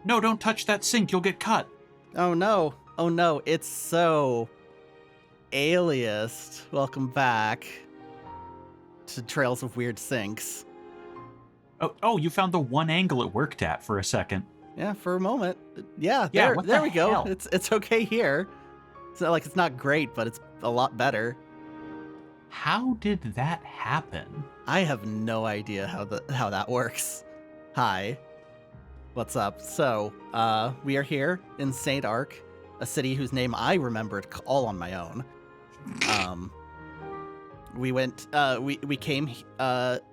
No, don't touch that sink. You'll get cut. Oh no. Oh no. It's so aliased. Welcome back to Trails of Weird Sinks. Oh, you found the one angle it worked at for a second. Yeah, for a moment. Yeah, Yeah, there we go. hell? It's okay here. It's not like it's not great, but it's a lot better. How did that happen? I have no idea how that works. Hi. What's up? So, we are here in Saint-Arkh, a city whose name I remembered all on my own. We came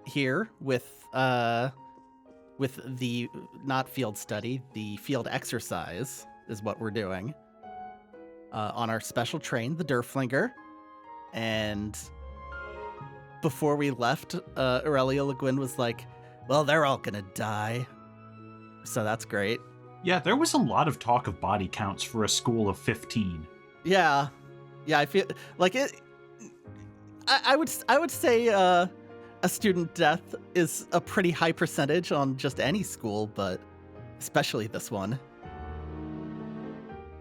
here with the not field study, the field exercise is what we're doing. On our special train, the Derflinger, and before we left, Aurelia Le Guin was like, well, they're all gonna die. So that's great. Yeah, there was a lot of talk of body counts for a school of 15. Yeah, I feel like it. I would say a student death is a pretty high percentage on just any school, but especially this one.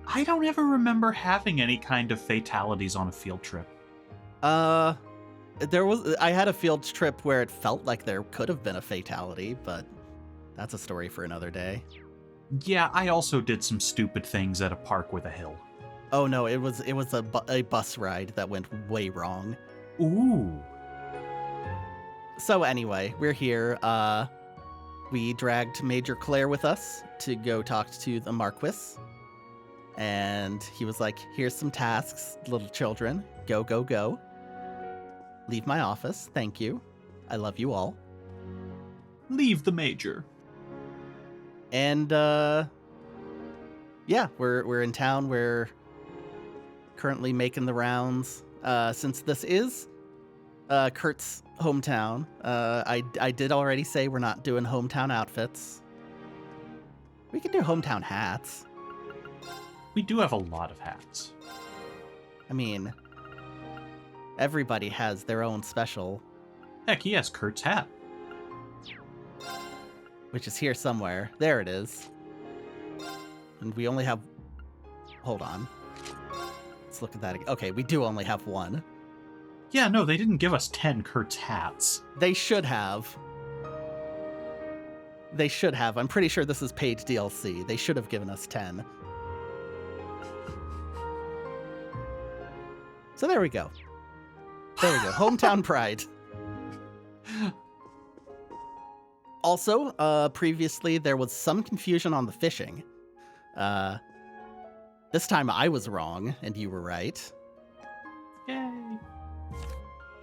I don't ever remember having any kind of fatalities on a field trip. I had a field trip where it felt like there could have been a fatality, but that's a story for another day. Yeah, I also did some stupid things at a park with a hill. Oh no, it was a bus ride that went way wrong. Ooh. So anyway, we're here. We dragged Major Claire with us to go talk to the Marquis. And he was like, here's some tasks, little children. Go, go, go. Leave my office. Thank you. I love you all. Leave the major. And, yeah, we're in town. We're currently making the rounds. Since this is Kurt's hometown, I did already say we're not doing hometown outfits. We can do hometown hats. We do have a lot of hats. I mean, everybody has their own special. Heck, he has Kurt's hat. Which is here somewhere. There it is. And we only have... Hold on. Let's look at that again. Okay, we do only have one. Yeah, no, they didn't give us 10 Kurt's hats. They should have. They should have. I'm pretty sure this is paid DLC. They should have given us 10. So there we go. There we go. Hometown pride. Also, previously there was some confusion on the fishing. This time I was wrong and you were right. Yay.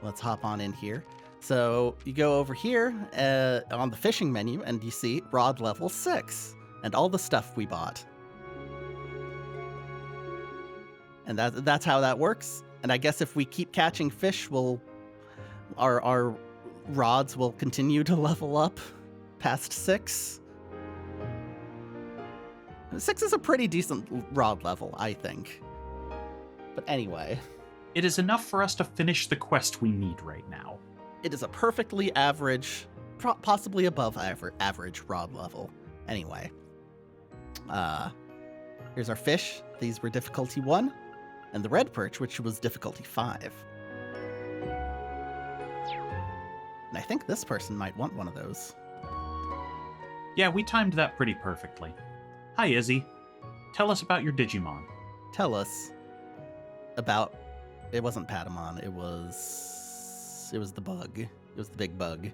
Let's hop on in here. So you go over here on the fishing menu and you see rod level 6 and all the stuff we bought. And that's how that works. And I guess if we keep catching fish, our rods will continue to level up past 6. 6 is a pretty decent rod level, I think. But anyway. It is enough for us to finish the quest we need right now. It is a perfectly average, possibly above average rod level. Anyway. Here's our fish. These were difficulty 1. And the red perch, which was difficulty 5. And I think this person might want one of those. Yeah, we timed that pretty perfectly. Hi, Izzy. Tell us about your Digimon. Tell us about... It wasn't Patamon, it was the bug. It was the big bug.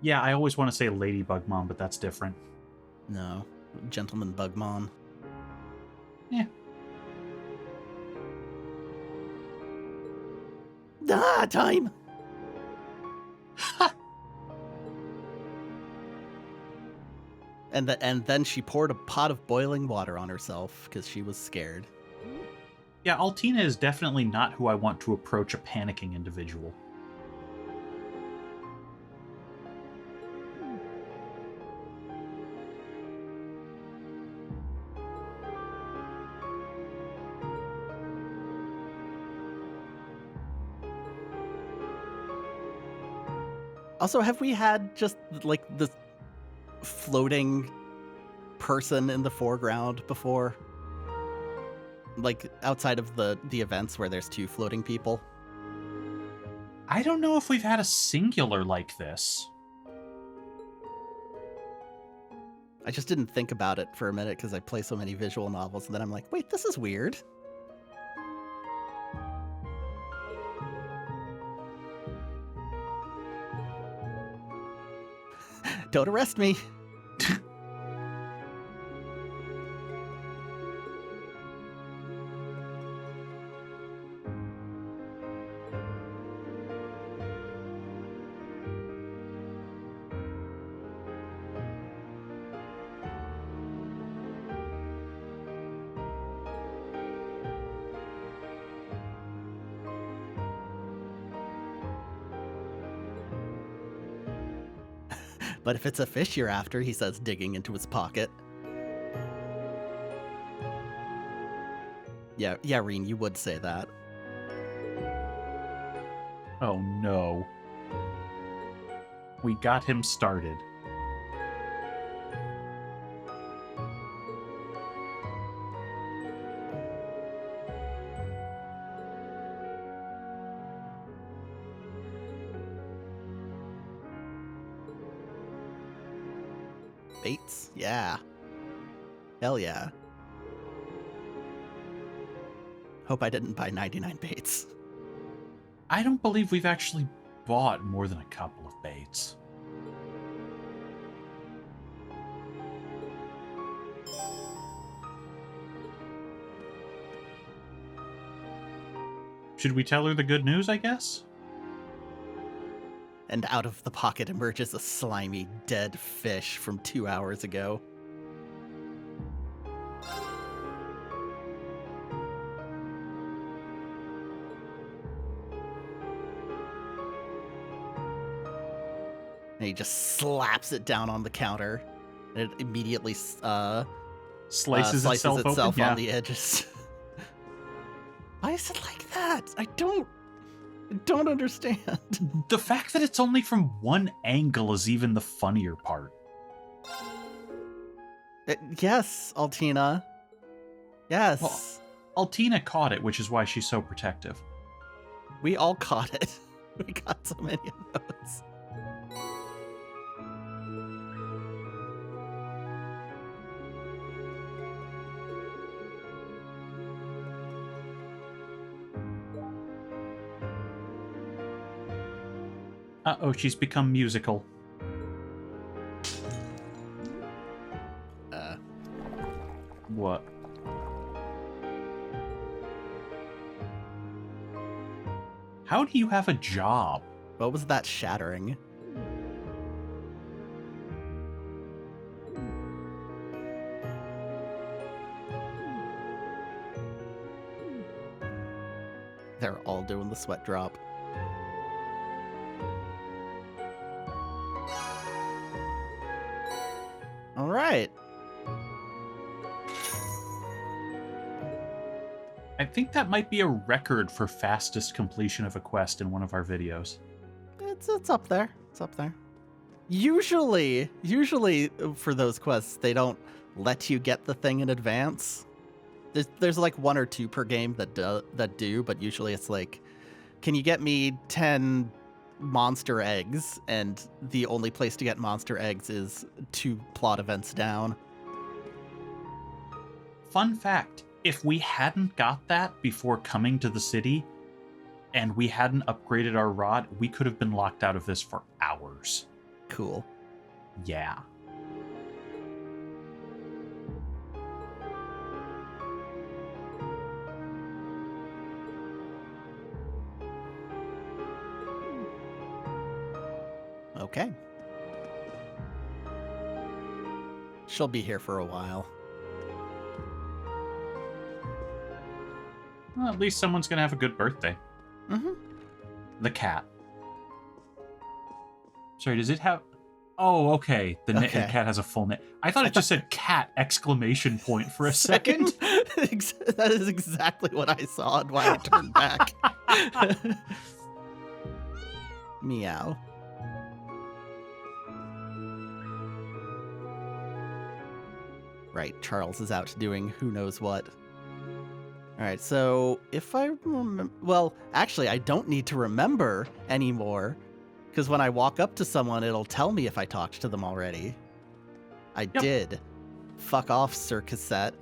Yeah, I always want to say Ladybugmon, but that's different. No, Gentleman Bugmon. Yeah. Time! And then she poured a pot of boiling water on herself because she was scared. Yeah, Altina is definitely not who I want to approach a panicking individual. Also, have we had just, like, the floating person in the foreground before? Like, outside of the events where there's 2 floating people? I don't know if we've had a singular like this. I just didn't think about it for a minute because I play so many visual novels, and then I'm like, wait, this is weird. Don't arrest me. But if it's a fish you're after, he says, digging into his pocket. Yeah, Reen, you would say that. Oh no. We got him started. Baits? Yeah. Hell yeah. Hope I didn't buy 99 baits. I don't believe we've actually bought more than a couple of baits. Should we tell her the good news, I guess? And out of the pocket emerges a slimy, dead fish from 2 hours ago. And he just slaps it down on the counter. And it immediately Slices itself open? on the edges. Why is it like that? I don't understand. The fact that it's only from one angle is even the funnier part. Yes, Altina. Yes. Well, Altina caught it, which is why she's so protective. We all caught it. We got so many of those. Uh-oh, she's become musical. What? How do you have a job? What was that shattering? They're all doing the sweat drop. All right. I think that might be a record for fastest completion of a quest in one of our videos. It's up there. It's up there. Usually for those quests, they don't let you get the thing in advance. There's like 1 or 2 per game that do, but usually it's like, can you get me 10 monster eggs? And the only place to get monster eggs is 2 plot events down. Fun fact, if we hadn't got that before coming to the city, and we hadn't upgraded our rod, we could have been locked out of this for hours. Cool. Yeah. Okay. She'll be here for a while. Well, at least someone's gonna have a good birthday. Mm-hmm. The cat. Sorry, does it have... Oh, okay. The cat has a full name. I thought it just said cat exclamation point for a second. That is exactly what I saw and why I turned back. Meow. Right, Charles is out doing who knows what. All right, so if I remember... Well, actually, I don't need to remember anymore, because when I walk up to someone, it'll tell me if I talked to them already. I did. Fuck off, Sir Cassette.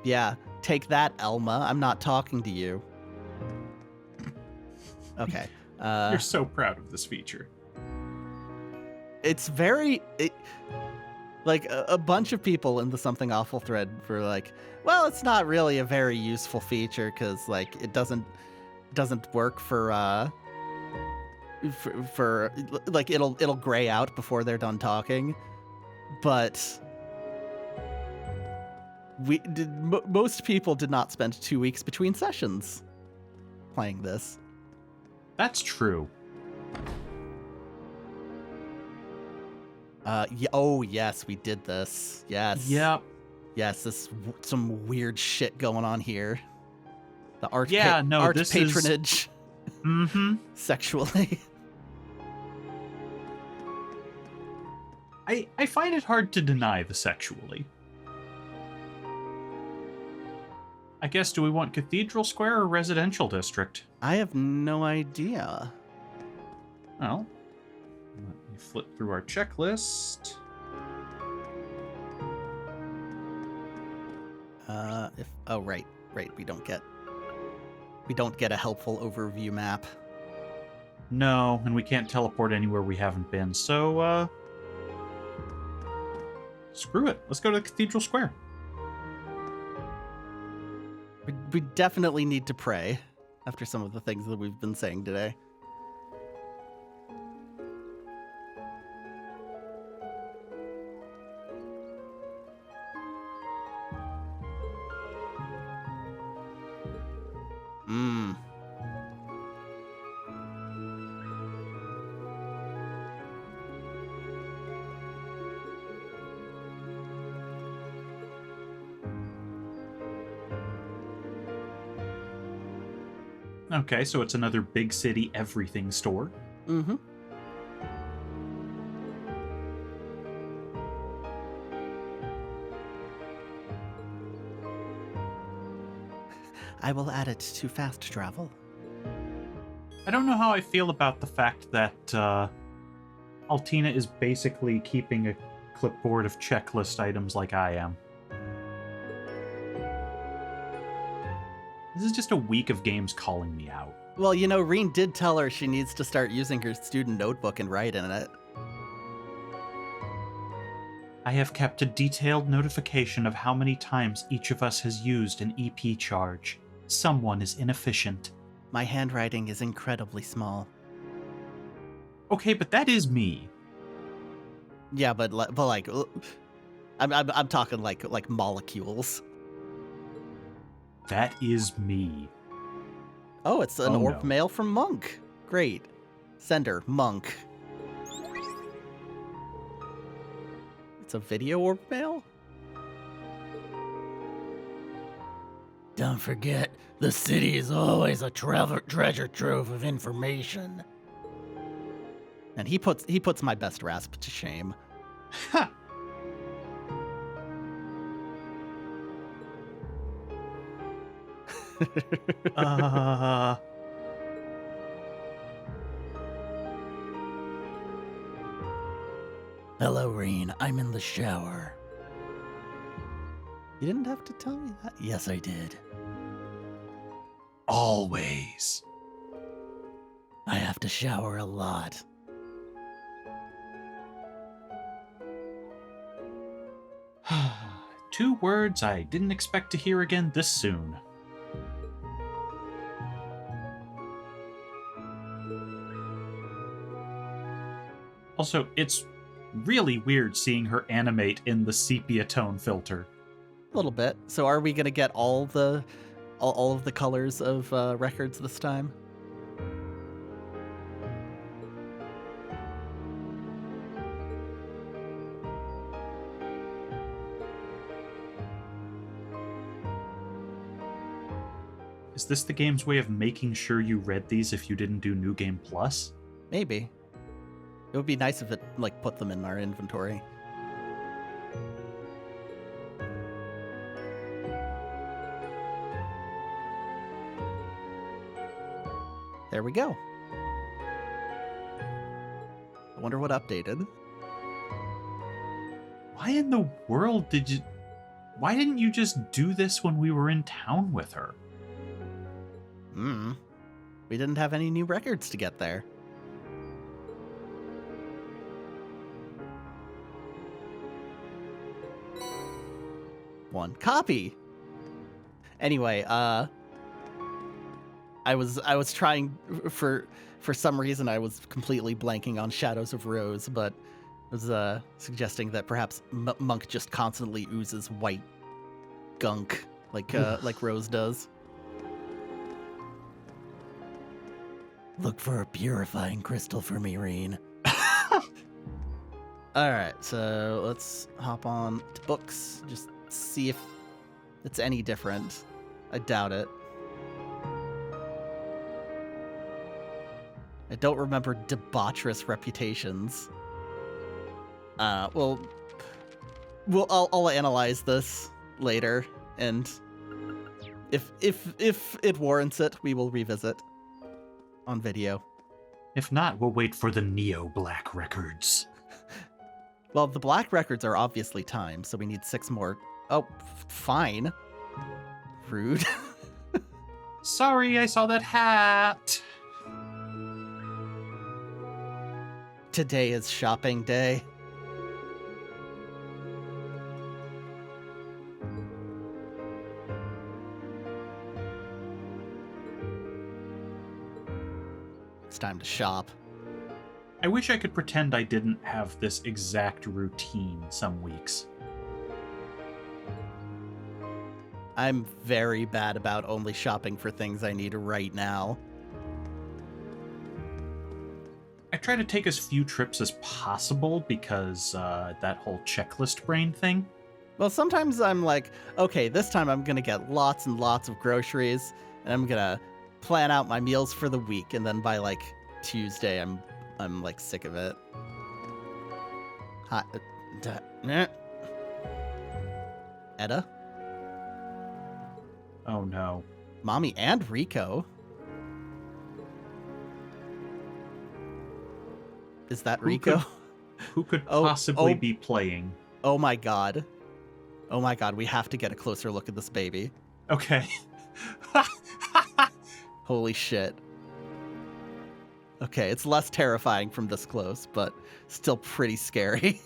Yeah, take that, Elma. I'm not talking to you. Okay. You're so proud of this feature. It's very... Like, a bunch of people in the Something Awful thread were like, well, it's not really a very useful feature because, like, it doesn't work for like, it'll gray out before they're done talking. But most people did not spend 2 weeks between sessions playing this. That's true. Oh, yes, we did this. Yes. Yep. Yes, this some weird shit going on here. The art, this patronage. Mm-hmm. Sexually. I find it hard to deny the sexually. I guess, do we want Cathedral Square or Residential District? I have no idea. Well, let me flip through our checklist. Right, we don't get a helpful overview map. No, and we can't teleport anywhere we haven't been, so screw it. Let's go to Cathedral Square. We definitely need to pray after some of the things that we've been saying today. Okay, so it's another big city everything store. Mm-hmm. I will add it to fast travel. I don't know how I feel about the fact that Altina is basically keeping a clipboard of checklist items like I am. This is just a week of games calling me out. Well, you know, Reen did tell her she needs to start using her student notebook and write in it. I have kept a detailed notification of how many times each of us has used an EP charge. Someone is inefficient. My handwriting is incredibly small. Okay, but that is me. Yeah, but like, I'm talking like molecules. That is me. Oh, it's an orb no. mail from Monk. Great. Sender, Monk. It's a video orb mail? Don't forget, the city is always a treasure trove of information. And he puts my best rasp to shame. Ha! Hello, Reen. I'm in the shower. You didn't have to tell me that. Yes, I did. Always. I have to shower a lot. Two words I didn't expect to hear again this soon. Also, it's really weird seeing her animate in the sepia tone filter. A little bit. So are we gonna get all of the colors of records this time? Is this the game's way of making sure you read these if you didn't do New Game Plus? Maybe. It would be nice if it, like, put them in our inventory. There we go. I wonder what updated. Why in the world why didn't you just do this when we were in town with her? We didn't have any new records to get there. One copy. Anyway, I was trying for some reason I was completely blanking on Shadows of Rose, but was suggesting that perhaps Monk just constantly oozes white gunk like Rose does. Look for a purifying crystal for me, Reen. All right, so let's hop on to books. Just see if it's any different. I doubt it. I don't remember debaucherous reputations. I'll analyze this later, and if it warrants it, we will revisit on video. If not, we'll wait for the Neo Black records. Well, the black records are obviously timed, so we need 6 more. Oh, fine. Rude. Sorry, I saw that hat. Today is shopping day. It's time to shop. I wish I could pretend I didn't have this exact routine some weeks. I'm very bad about only shopping for things I need right now. I try to take as few trips as possible because that whole checklist brain thing. Well, sometimes I'm like, okay, this time I'm gonna get lots and lots of groceries, and I'm gonna plan out my meals for the week, and then by like Tuesday, I'm like sick of it. Etta? Oh no. Mommy and Rico? Is that Rico? Who could possibly be playing? Oh my god. Oh my god, we have to get a closer look at this baby. Okay. Holy shit. Okay, it's less terrifying from this close, but still pretty scary.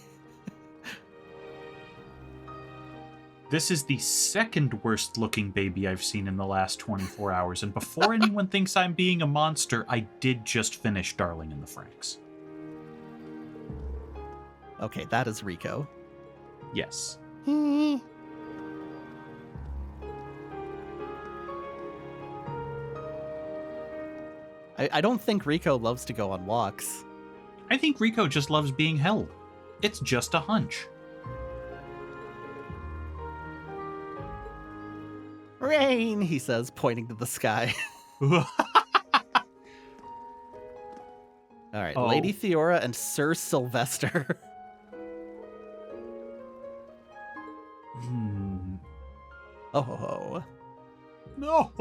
This is the second worst looking baby I've seen in the last 24 hours, and before anyone thinks I'm being a monster, I did just finish Darling in the Franxx. Okay, that is Rico. Yes. I don't think Rico loves to go on walks. I think Rico just loves being held. It's just a hunch. Rain, he says, pointing to the sky. All right, Oh. Lady Theora and Sir Sylvester. Oh. No.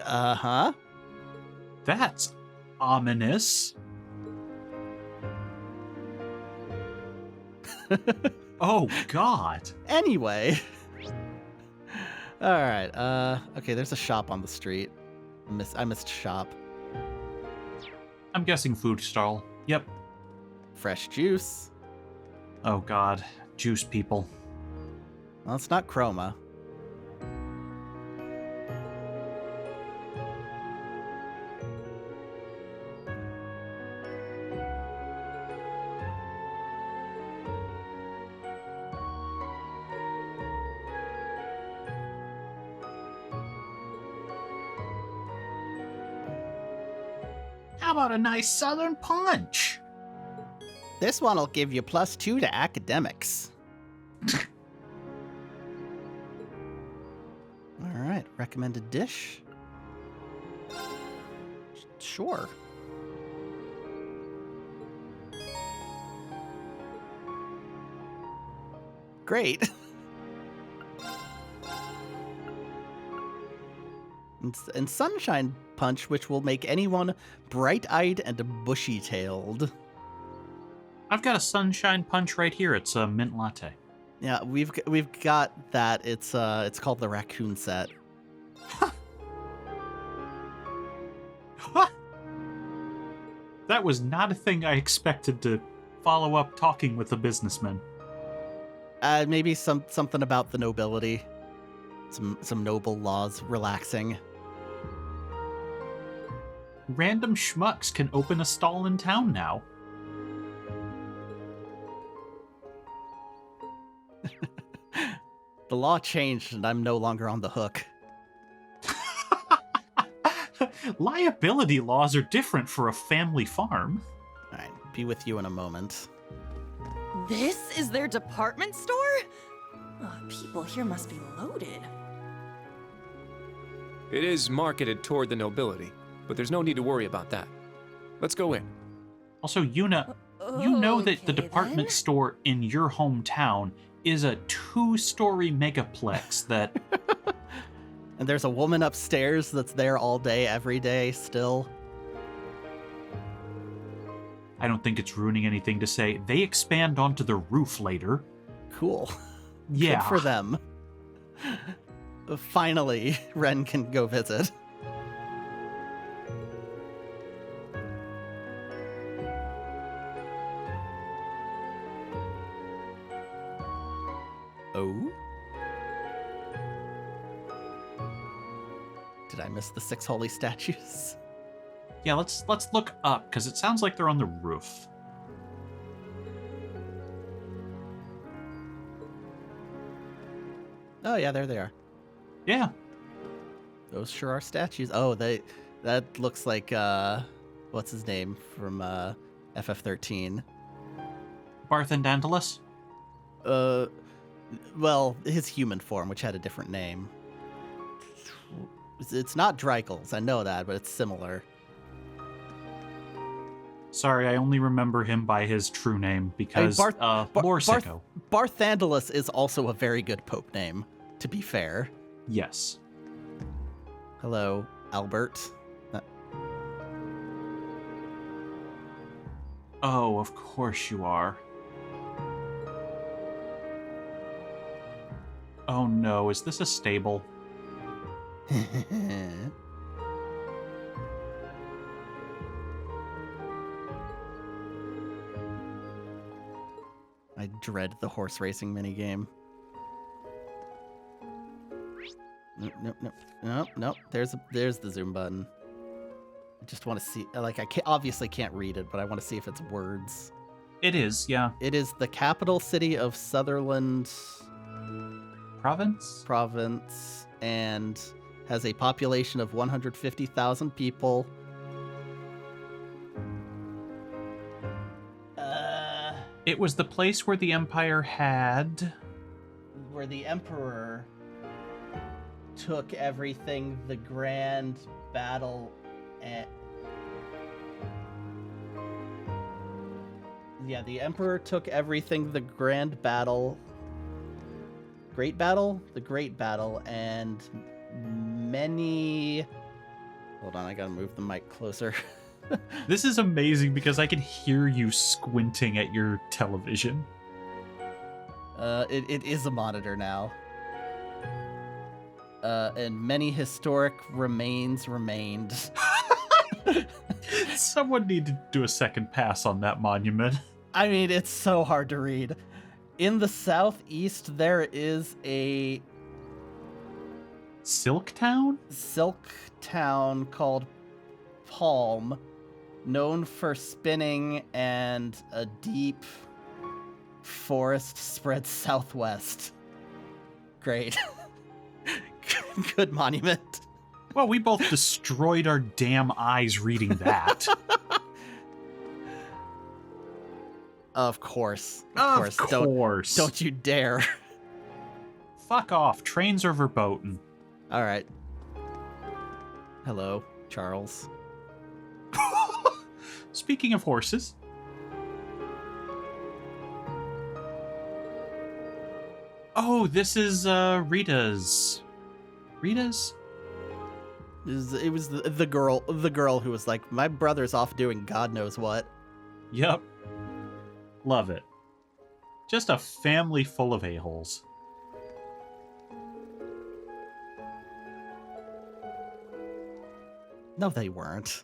Uh-huh. That's ominous. Oh, God. Anyway. All right. Okay, there's a shop on the street. I missed shop. I'm guessing food stall. Yep. Fresh juice. Oh, God. Juice people. Well, it's not Chroma. How about a nice Southern punch? This one will give you +2 to academics. All right, Recommended dish? Sure. Great. And Sunshine Punch, which will make anyone bright-eyed and bushy-tailed. I've got a sunshine punch right here. It's a mint latte. Yeah, we've got that. It's called the raccoon set. That was not a thing I expected to follow up talking with a businessman. Maybe something about the nobility. Some noble laws relaxing. Random schmucks can open a stall in town now. The law changed and I'm no longer on the hook. Liability laws are different for a family farm. Alright, be with you in a moment. This is their department store? Oh, people here must be loaded. It is marketed toward the nobility, but there's no need to worry about that. Let's go in. Also, Yuna, you know that the Okay, department then. store in your hometown is a 2-story megaplex that... And there's a woman upstairs that's there all day, every day, still. I don't think it's ruining anything to say they expand onto the roof later. Cool. Yeah. Good for them. Finally, Ren can go visit. Oh? Did I miss the 6 holy statues? Yeah, let's look up, because it sounds like they're on the roof. Oh yeah, there they are. Yeah. Those sure are statues. Oh, that looks like what's his name from FF13? Barth and Dantalus? Well, his human form, which had a different name. It's not Dreikel's, I know that, but it's similar. Sorry, I only remember him by his true name because Lorsico. Barthandalus is also a very good pope name, to be fair. Yes. Hello, Albert. Oh, of course you are. Oh no, is this a stable? I dread the horse racing minigame. Nope. There's the zoom button. I just want to see. Like, I obviously can't read it, but I want to see if it's words. It is, yeah. It is the capital city of Sutherland Province? and has a population of 150,000 people. It was the place where the Empire had... Where the Emperor took everything, the grand battle, and... Yeah, the Emperor took everything, the grand battle... Great battle? The Great Battle, and many... Hold on, I gotta move the mic closer. This is amazing because I can hear you squinting at your television. It is a monitor now. And many historic remains remained. Someone need to do a second pass on that monument. I mean, it's so hard to read. In the southeast, there is a Silk Town? silk town called Palm, known for spinning, and a deep forest spread southwest. Great. Good monument. Well, we both destroyed our damn eyes reading that. Of course. Of course. Don't you dare. Fuck off. Trains are verboten. All right. Hello, Charles. Speaking of horses. Oh, this is Rita's. Rita's? It was the girl who was like, my brother's off doing God knows what. Yep. Love it. Just a family full of a-holes. No, they weren't.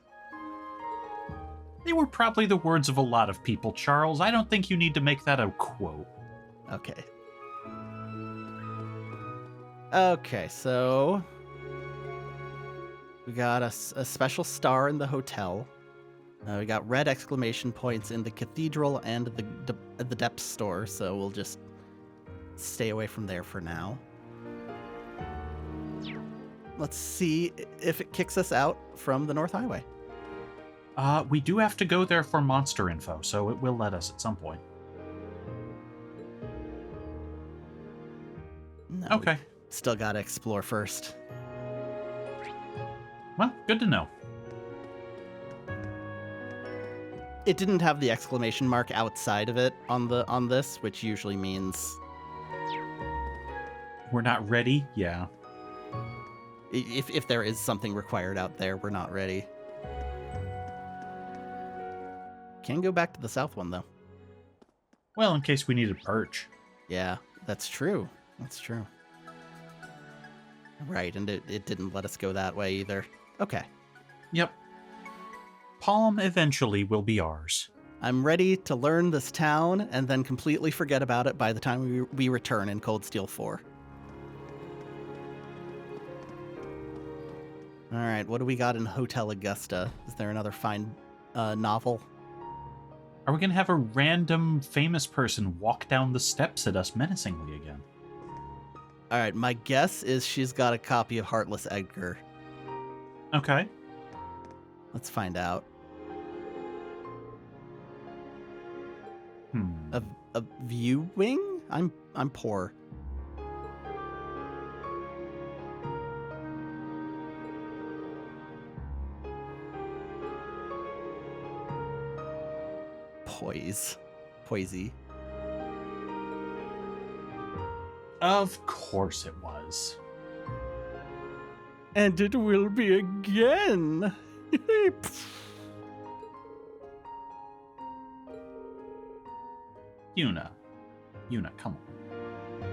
They were probably the words of a lot of people, Charles. I don't think you need to make that a quote. Okay. Okay, so we got a special star in the hotel. We got red exclamation points in the Cathedral and the Depth store, so we'll just stay away from there for now. Let's see if it kicks us out from the North Highway. We do have to go there for monster info, so it will let us at some point. No, Okay. Still gotta explore first. Well, good to know. It didn't have the exclamation mark outside of it on this, which usually means We're not ready? Yeah. if there is something required out there, we're not ready. Can go back to the south one though. Well, in case we needed Perch. Yeah, that's true. That's true. Right, and it didn't let us go that way either. Okay. Yep. Palm eventually will be ours. I'm ready to learn this town and then completely forget about it by the time we return in Cold Steel 4. All right, what do we got in Hotel Augusta? Is there another fine novel? Are we going to have a random famous person walk down the steps at us menacingly again? All right, my guess is she's got a copy of Heartless Edgar. Okay. Let's find out. A viewing? I'm poor. Poisey. Of course it was. And it will be again. Yuna, come on.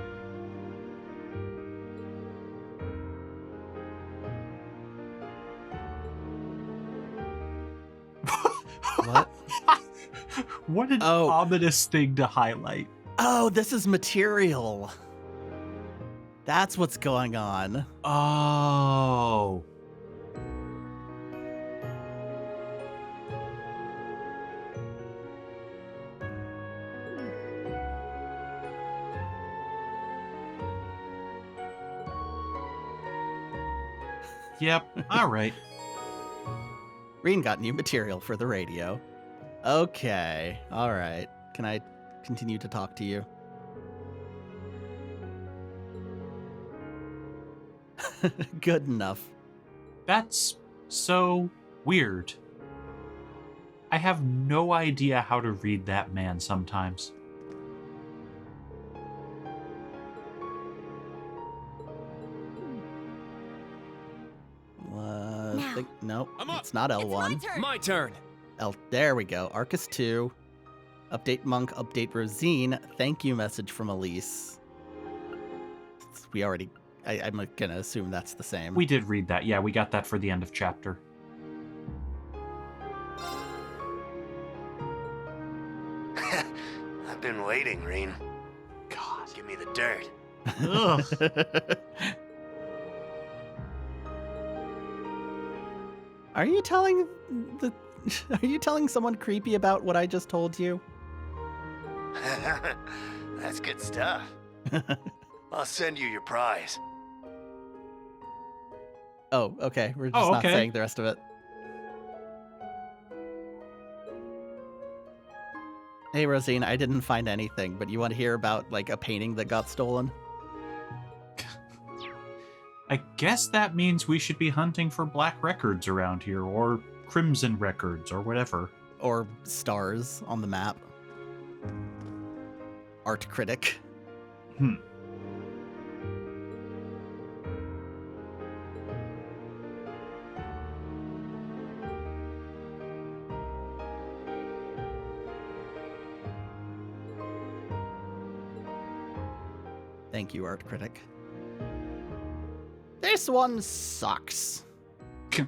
What? What an Oh. ominous thing to highlight. Oh, this is material. That's what's going on. Oh. Yep, all right. Reen got new material for the radio. Okay, all right. Can I continue to talk to you? Good enough. That's so weird. I have no idea how to read that man sometimes. Nope, I'm up. it's not It's my L1. turn. My turn. There we go. Arcus 2. Update Monk, update Rosine. Thank you message from Elise. We already... I'm gonna assume that's the same. We did read that. Yeah, we got that for the end of chapter. I've been waiting, Reen. God. Give me the dirt. Ugh. Are you telling Are you telling someone creepy about what I just told you? That's good stuff. I'll send you your prize. Oh, okay. We're just Oh, not okay. saying the rest of it. Hey, Rosine, I didn't find anything, but you want to hear about, like, a painting that got stolen? I guess that means we should be hunting for black records around here, or crimson records, or whatever. Or stars on the map. Art critic. Thank you, art critic. This one sucks. They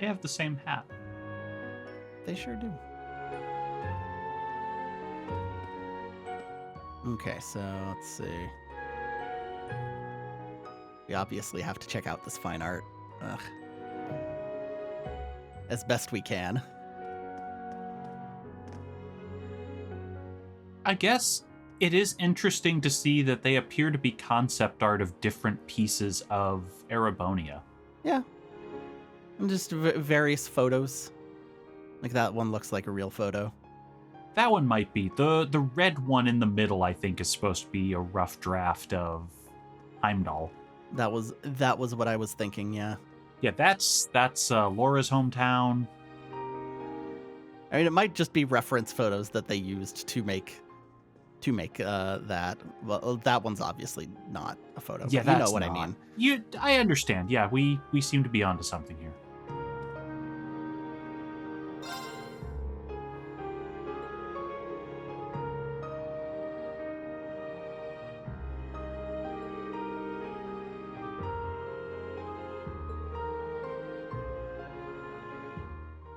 have the same hat. They sure do. Okay, so let's see. We obviously have to check out this fine art. Ugh. As best we can. I guess it is interesting to see that they appear to be concept art of different pieces of Erebonia. Yeah. And just various photos. Like that one looks like a real photo. That one might be. The red one in the middle, I think, is supposed to be a rough draft of Heimdall. That was what I was thinking, yeah. Yeah, that's Laura's hometown. I mean, it might just be reference photos that they used to make that. Well, that one's obviously not a photo. Yeah, but you know that's what not. I mean. I understand. Yeah, we seem to be onto something here.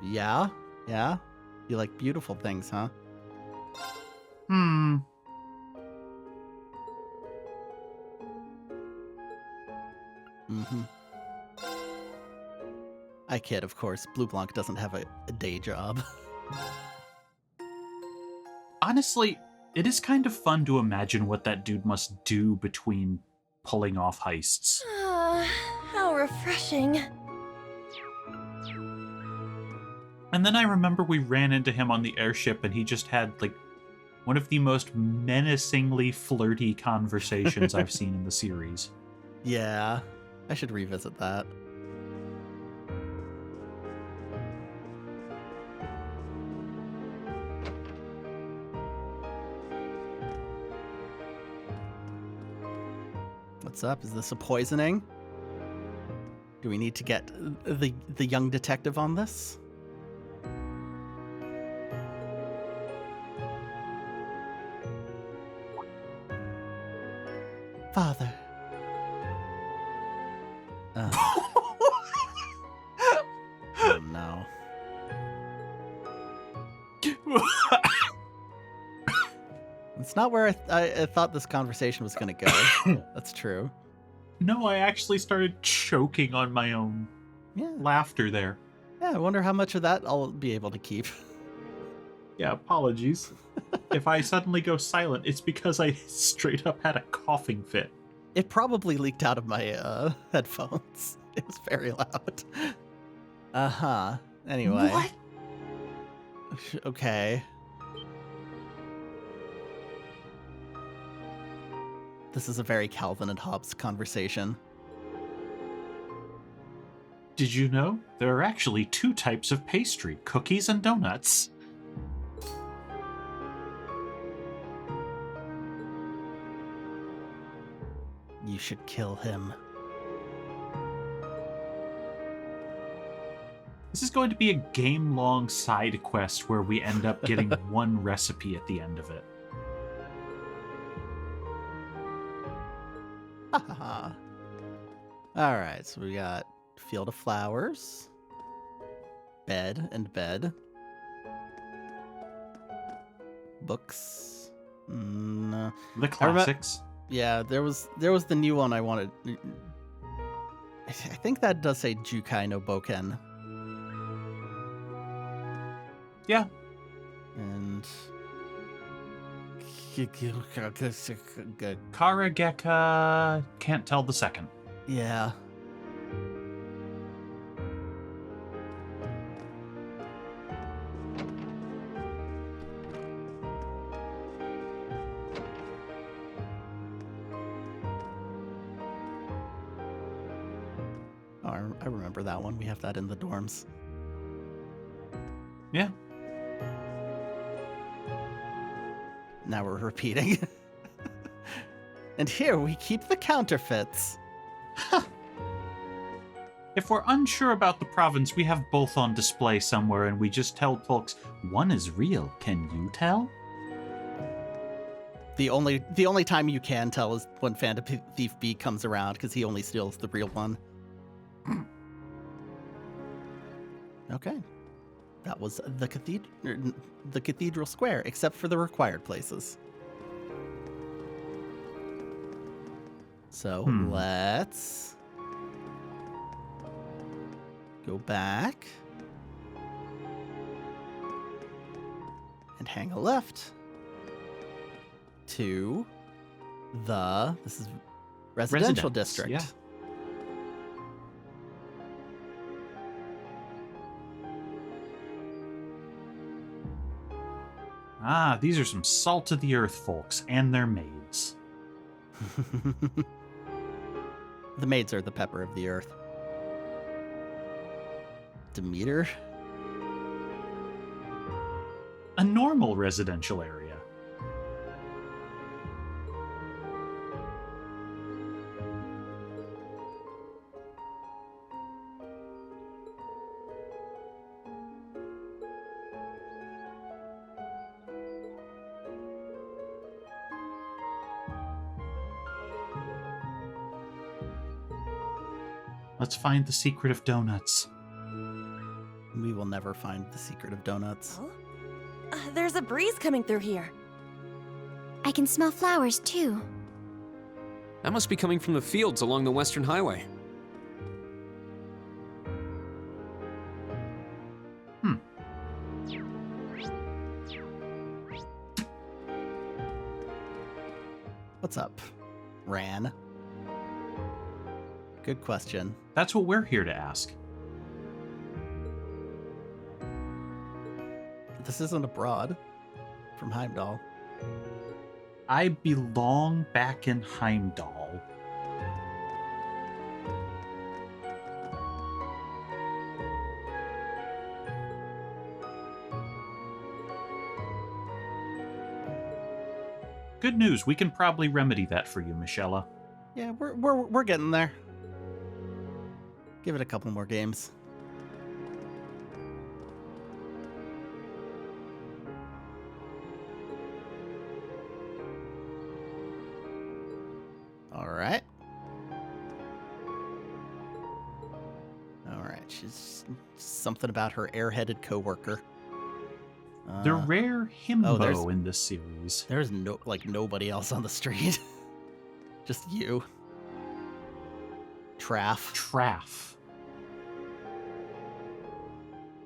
Yeah, yeah. You like beautiful things, huh? Hmm. Mm-hmm. I kid, of course. Blue Blanc doesn't have a day job. Honestly, it is kind of fun to imagine what that dude must do between pulling off heists. How refreshing. And then I remember we ran into him on the airship and he just had, like, one of the most menacingly flirty conversations I've seen in the series. Yeah, I should revisit that. What's up? Is this a poisoning? Do we need to get the young detective on this? Father. Oh no. It's not where I thought this conversation was going to go. That's true. No, I actually started choking on my own Yeah. laughter there. Yeah, I wonder how much of that I'll be able to keep. Yeah, apologies. If I suddenly go silent, it's because I straight up had a coughing fit. It probably leaked out of my headphones. It was very loud. Uh-huh. Anyway. What? Okay. This is a very Calvin and Hobbes conversation. Did you know there are actually two types of pastry, cookies and donuts? You should kill him. This is going to be a game-long side quest where we end up getting one recipe at the end of it. Alright, so we got Field of Flowers, bed and bed, books. The classics. Yeah, there was the new one I wanted. I think that does say Jukai no Boken. Yeah. And Karageka, can't tell the second. yeah. Oh, I remember that one. We have that in the dorms. Yeah. Now we're repeating. And here we keep the counterfeits. If we're unsure about the province, we have both on display somewhere, and we just tell folks, one is real. Can you tell? The only time you can tell is when Phantom Thief B comes around, because he only steals the real one. Okay. That was the cathedral square, except for the required places. So let's go back and hang a left to this is residential Residence, district. yeah. Ah, these are some salt of the earth folks and their maids. The maids are the pepper of the earth. Demeter? A normal residential area. Let's find the secret of donuts. We will never find the secret of donuts. Oh? There's a breeze coming through here. I can smell flowers too. That must be coming from the fields along the Western Highway. What's up, Ran? Good question. That's what we're here to ask. This isn't abroad from Heimdall. I belong back in Heimdall. Good news, we can probably remedy that for you, Michelle. Yeah, we're getting there. Give it a couple more games. All right. She's something about her airheaded coworker. The rare himbo there's- in this series. There's nobody else on the street. Just you. Traff.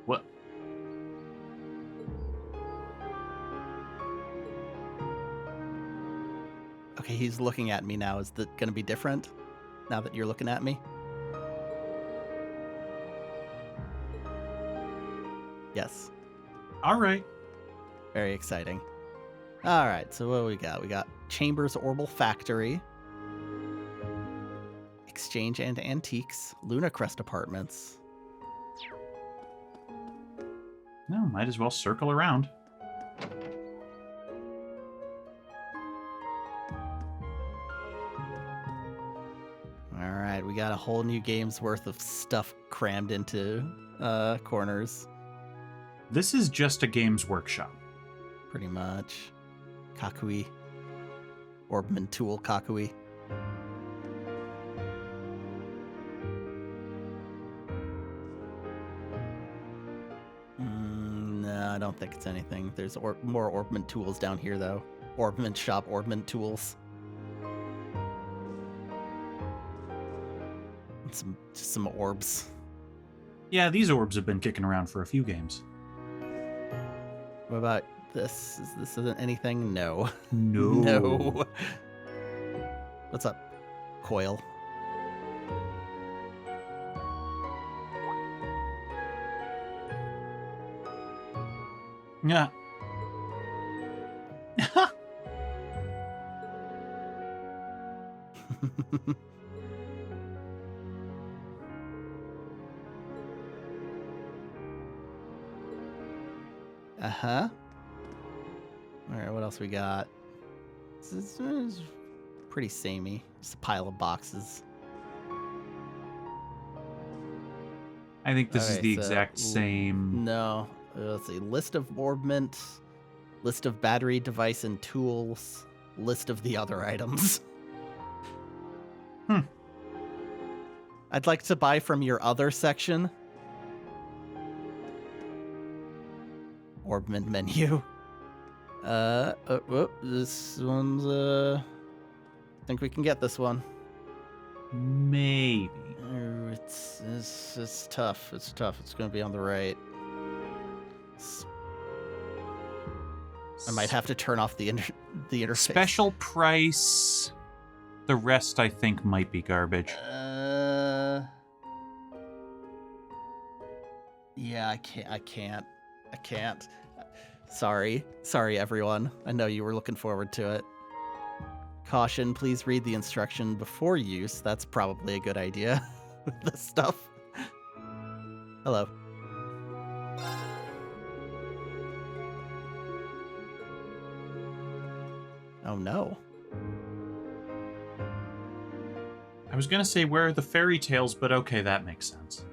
What? Okay, he's looking at me now. Is that going to be different now that you're looking at me? Yes. All right. Very exciting. All right, so what do we got? We got Chambers Orbital Factory, Exchange and Antiques, Luna Crest Apartments. No, might as well circle around. All right, we got a whole new game's worth of stuff crammed into corners, This is just a Games Workshop. pretty much. Kakui. Orbman Tool Kakui. No, I don't think it's anything. There's more Orbman tools down here, though. Orbman Shop, Orbman Tools. And just some orbs. Yeah, these orbs have been kicking around for a few games. What about this? This isn't anything? No. No. No. What's up, Coil? Yeah. Uh-huh. Alright, what else we got? This is pretty samey. Just a pile of boxes. I think this is Alright, the so exact same. No. Let's see. List of orbment, list of battery device and tools, list of the other items. I'd like to buy from your other section. Orbment menu. This one's, I think we can get this one. Maybe. It's tough. It's tough. It's going to be on the right. I might have to turn off the interface. Special price. The rest, I think, might be garbage. Yeah, I can't. Sorry, everyone. I know you were looking forward to it. Caution, please read the instruction before use. That's probably a good idea with this stuff. Hello. Oh no. I was gonna say, where are the fairy tales, but okay, that makes sense.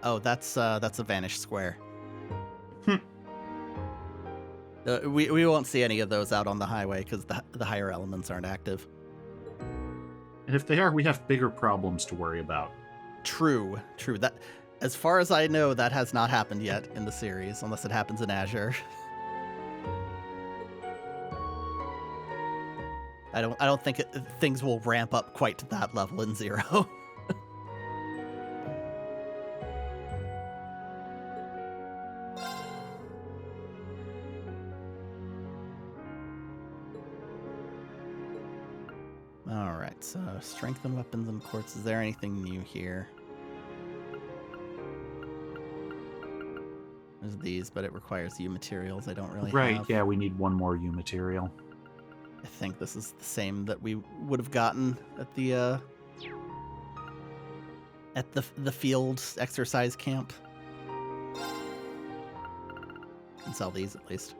Oh, that's a vanished square. We won't see any of those out on the highway because the higher elements aren't active. And if they are, we have bigger problems to worry about. True. That, as far as I know, that has not happened yet in the series, unless it happens in Azure. I don't think things will ramp up quite to that level in Zero. Alright, so strengthen weapons and quartz. Is there anything new here? There's these, but it requires U materials I don't really have. Right, yeah, we need one more U material. I think this is the same that we would have gotten at the field exercise camp. Can sell these at least.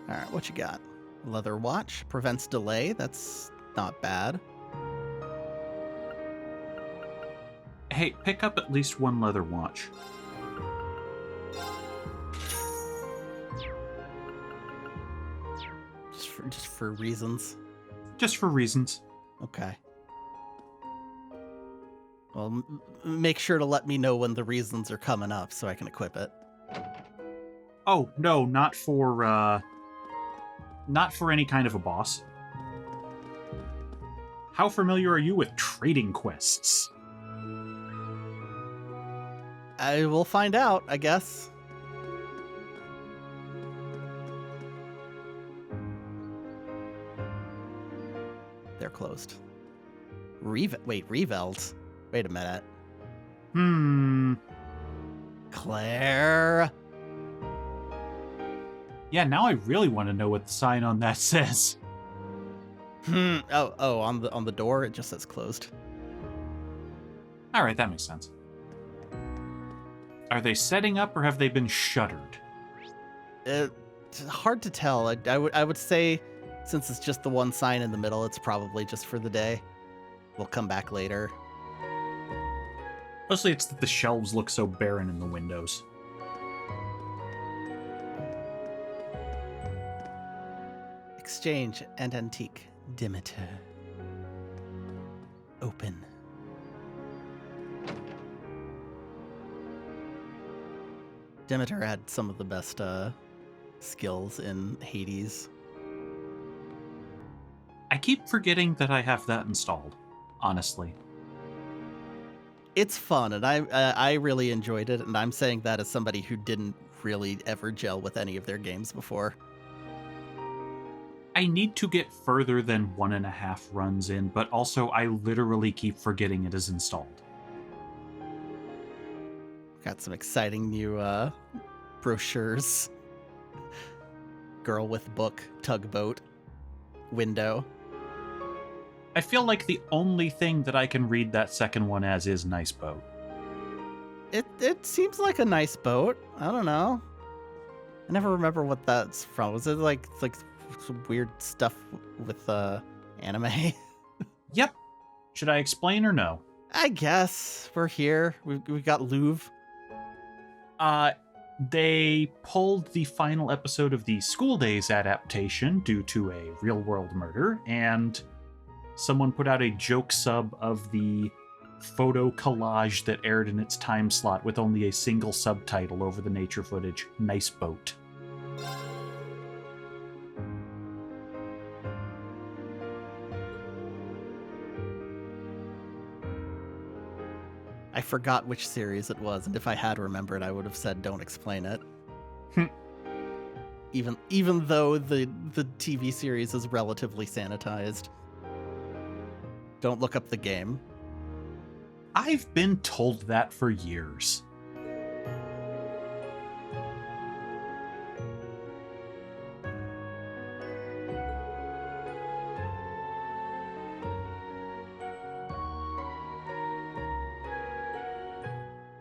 Alright, what you got? Leather watch prevents delay. That's not bad. Hey, pick up at least one leather watch. Just for reasons. Just for reasons. Okay. Well, make sure to let me know when the reasons are coming up so I can equip it. Oh, no, not for any kind of a boss. How familiar are you with trading quests? I will find out, I guess. They're closed. Reveld? Wait a minute. Claire? Yeah, now I really want to know what the sign on that says. Oh, on the door it just says closed. Alright, that makes sense. Are they setting up or have they been shuttered? It's hard to tell. I would say, since it's just the one sign in the middle, it's probably just for the day. We'll come back later. Mostly it's that the shelves look so barren in the windows. Exchange and antique. Demeter. Open. Demeter had some of the best skills in Hades. I keep forgetting that I have that installed, honestly. It's fun, and I really enjoyed it, and I'm saying that as somebody who didn't really ever gel with any of their games before. I need to get further than 1.5 runs in, but also I literally keep forgetting it is installed. Got some exciting new brochures. Girl with book, tugboat, window. I feel like the only thing that I can read that second one as is nice boat. It seems like a nice boat. I don't know. I never remember what that's from. Was it like some weird stuff with anime? Yep. Should I explain or no? I guess we're here. We got Louvre. They pulled the final episode of the School Days adaptation due to a real-world murder, and someone put out a joke sub of the photo collage that aired in its time slot with only a single subtitle over the nature footage, Nice Boat. I forgot which series it was, and if I had remembered, I would have said don't explain it. Even though the TV series is relatively sanitized. Don't look up the game. I've been told that for years.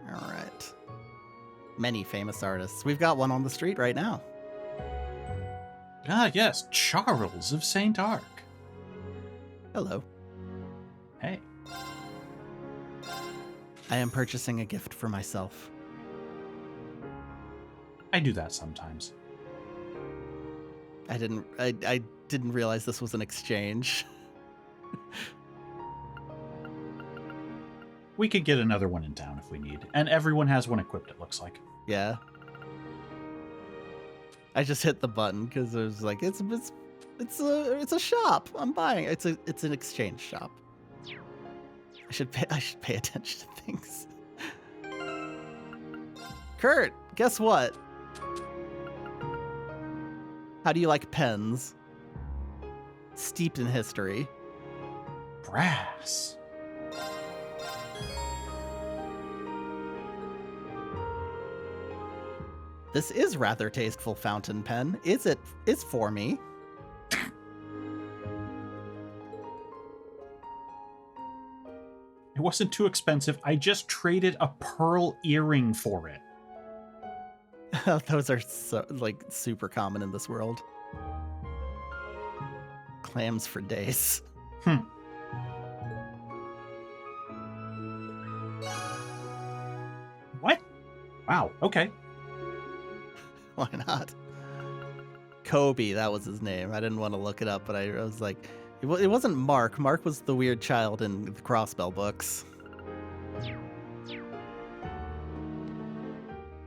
All right. Many famous artists. We've got one on the street right now. Ah, yes, Charles of Saint-Arkh. Hello. Hey. I am purchasing a gift for myself. I do that sometimes. I didn't realize this was an exchange. We could get another one in town if we need, and everyone has one equipped, it looks like. Yeah. I just hit the button because it was like it's a shop. I'm buying. It's an exchange shop. I should pay attention to things. Kurt, guess what? How do you like pens? Steeped in history. Brass. This is rather tasteful fountain pen. It's for me. It wasn't too expensive. I just traded a pearl earring for it. Those are super common in this world. Clams for days. What? Wow, okay. Why not? Kobe, that was his name. I didn't want to look it up, but I was like, it wasn't Mark. Mark was the weird child in the Crossbell books.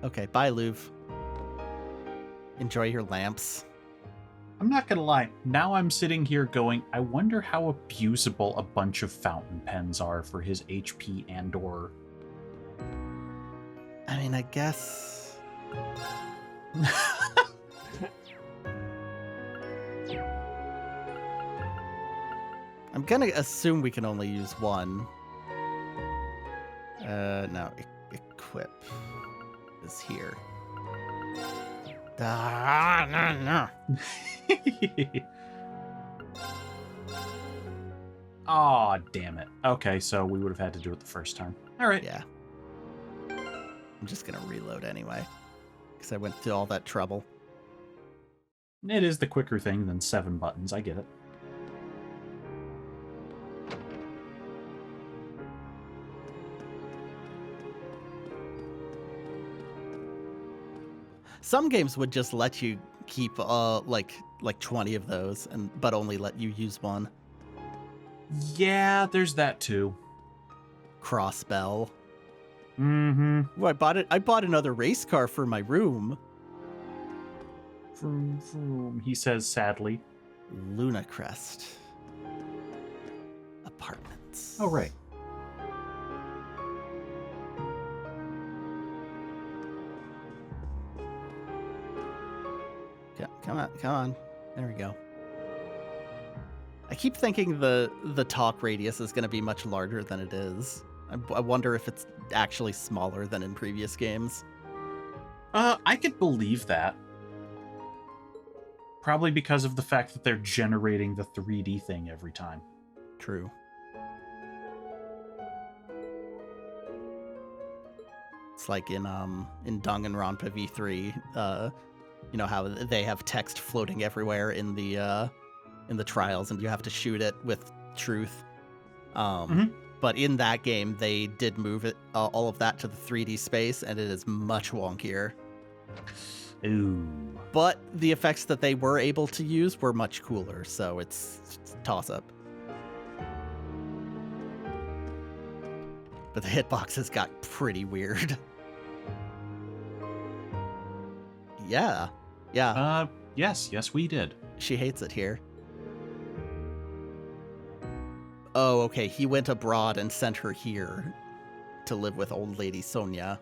Okay, bye, Louvre. Enjoy your lamps. I'm not gonna lie, now I'm sitting here going, I wonder how abusable a bunch of fountain pens are for his HP and or... I mean, I guess... I'm gonna assume we can only use one. No, equip is here. No. Aw, damn it. Okay, so we would have had to do it the first time. All right. Yeah. I'm just gonna reload anyway, because I went through all that trouble. It is the quicker thing than 7 buttons, I get it. Some games would just let you keep like 20 of those, but only let you use one. Yeah, there's that too. Crossbell. Mm-hmm. Well, I bought another race car for my room. Vroom, vroom, he says sadly. Luna Crest. Apartments. Oh, right. Come on. There we go. I keep thinking the talk radius is going to be much larger than it is. I wonder if it's actually smaller than in previous games. I could believe that. Probably because of the fact that they're generating the 3D thing every time. True. It's like in Danganronpa V3, you know how they have text floating everywhere in the trials, and you have to shoot it with truth. But in that game, they did move it all of that to the 3D space, and it is much wonkier. Ooh. But the effects that they were able to use were much cooler, so it's a toss-up. But the hitboxes got pretty weird. Yeah. Yes, we did. She hates it here. Oh, okay, he went abroad and sent her here to live with old lady Sonia.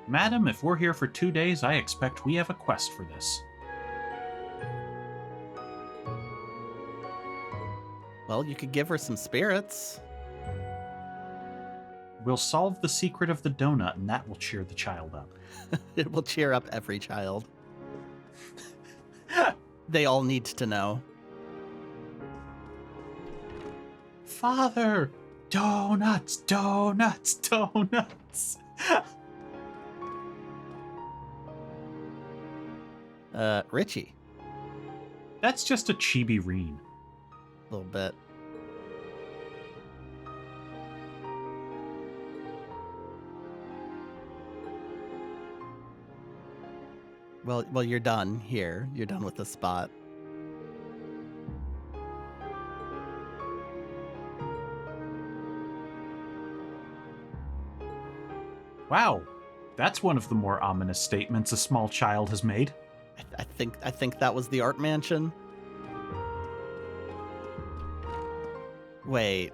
Madam, if we're here for 2 days, I expect we have a quest for this. Well, you could give her some spirits. We'll solve the secret of the donut, and that will cheer the child up. It will cheer up every child. They all need to know. Father! Donuts! Donuts! Donuts! Richie. That's just a chibi-reen. A little bit. Well, you're done here. You're done with the spot. Wow, that's one of the more ominous statements a small child has made. I think that was the art mansion. Wait,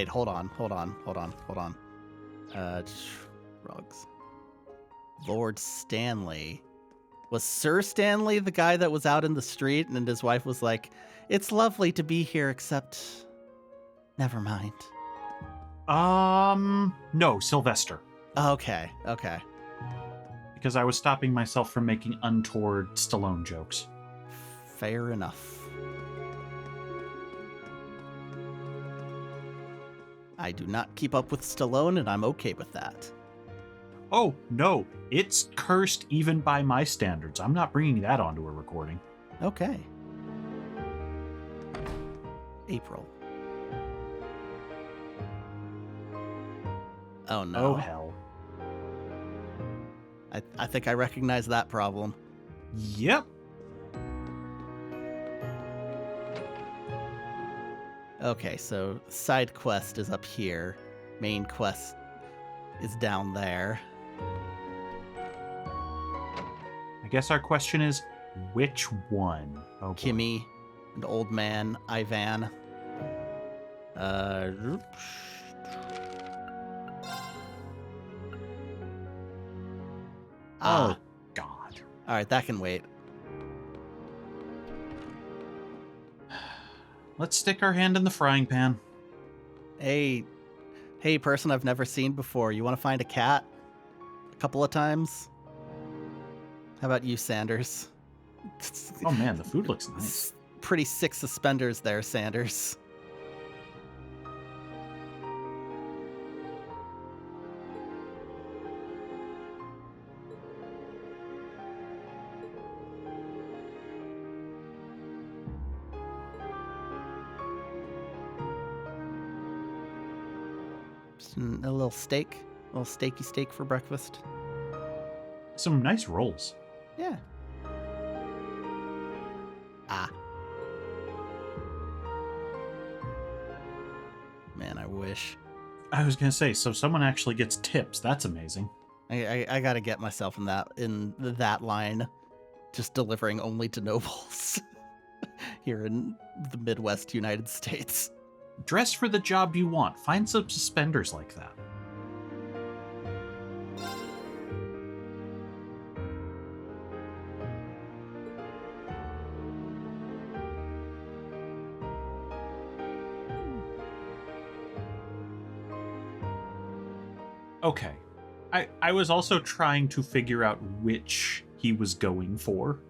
hold on. Rugs. Lord Stanley. Was Sir Stanley the guy that was out in the street and his wife was like, "It's lovely to be here, except..." Never mind. No, Sylvester. Okay. Because I was stopping myself from making untoward Stallone jokes. Fair enough. I do not keep up with Stallone, and I'm okay with that. Oh, no, it's cursed even by my standards. I'm not bringing that onto a recording. Okay. April. Oh no. Oh, hell. I think I recognize that problem. Yep. Okay, so side quest is up here. Main quest is down there. I guess our question is, which one? Oh, boy. Kimmy and old man Ivan. Oh, God. All right, that can wait. Let's stick our hand in the frying pan. Hey, person I've never seen before. You want to find a cat? A couple of times? How about you, Sanders? Oh, man, the food looks nice. Pretty sick suspenders there, Sanders. Just a little steak. A little steaky steak for breakfast. Some nice rolls. Yeah. Ah. Man, I wish. I was gonna say, so someone actually gets tips. That's amazing. I gotta get myself in that line, just delivering only to nobles here in the Midwest United States. Dress for the job you want. Find some suspenders like that. Okay. I was also trying to figure out which he was going for.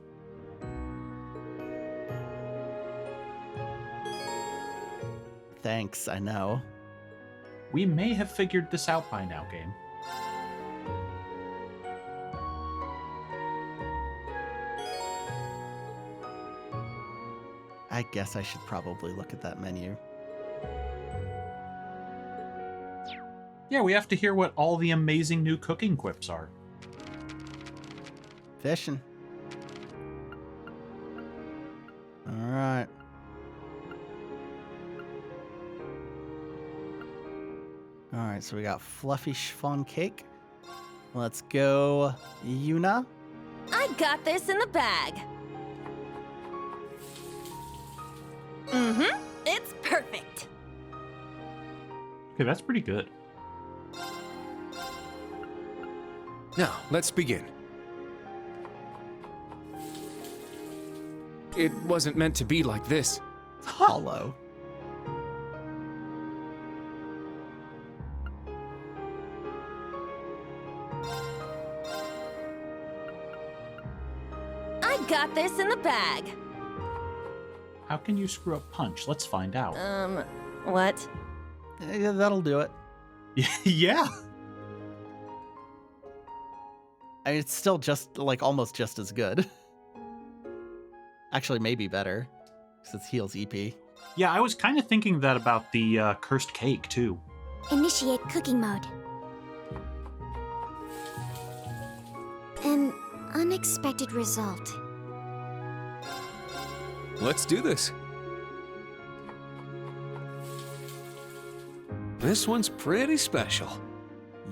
Thanks, I know. We may have figured this out by now, game. I guess I should probably look at that menu. Yeah, we have to hear what all the amazing new cooking quips are. Fishing. Alright. Alright, so we got fluffy chiffon cake. Let's go, Yuna. I got this in the bag. Mm-hmm. It's perfect. Okay, that's pretty good. Now, let's begin. It wasn't meant to be like this. Hollow. I got this in the bag. How can you screw up Punch? Let's find out. What? Yeah, that'll do it. Yeah. I mean, it's still just, like, almost just as good. Actually, maybe better, since it heals EP. Yeah, I was kind of thinking that about the cursed cake, too. Initiate cooking mode. An unexpected result. Let's do this. This one's pretty special.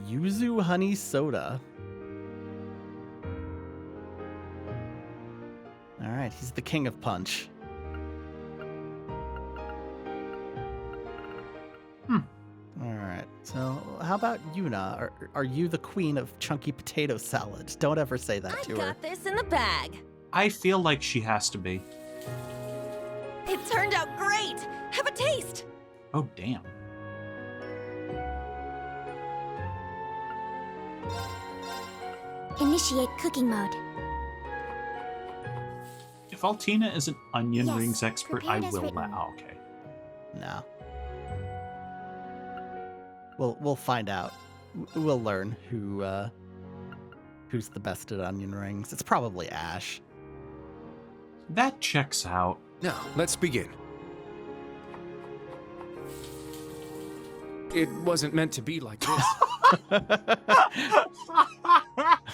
Yuzu honey soda. Alright, he's the king of punch. Alright, so how about Yuna? Are you the queen of chunky potato salad? Don't ever say that I to her. got this in the bag. I feel like she has to be. It turned out great. Have a taste. Oh, damn. Initiate cooking mode. If Altina is an onion Yes, rings expert, I prepared as will written. not. Oh, okay. No. We'll find out. We'll learn who's the best at onion rings. It's probably Ash. That checks out. Now, let's begin. It wasn't meant to be like this. All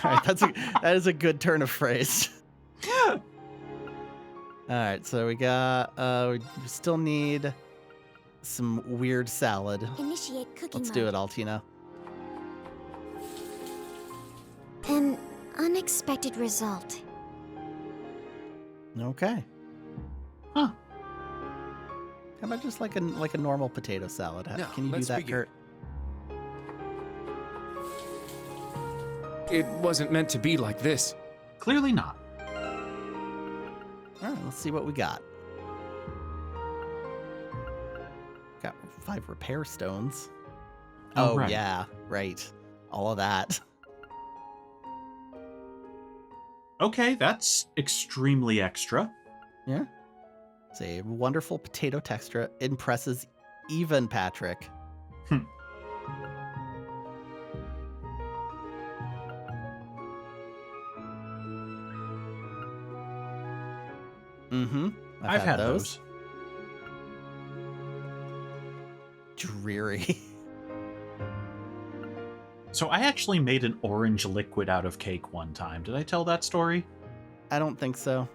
right, that is a good turn of phrase. All right, so we got we still need some weird salad. Initiate cooking Let's mode. do it, Altina. An unexpected result. Okay. Huh. How about just like a normal potato salad? No, Can you do let's that, begin. Kurt? It wasn't meant to be like this. Clearly not. All right, let's see what we got. Got 5 repair stones. Oh, Oh, right. yeah, right. All of that. Okay, that's extremely extra. Yeah. It's a wonderful potato texture. Impresses even Patrick. Mm-hmm. I've had those. Dreary. So I actually made an orange liquid out of cake one time. Did I tell that story? I don't think so.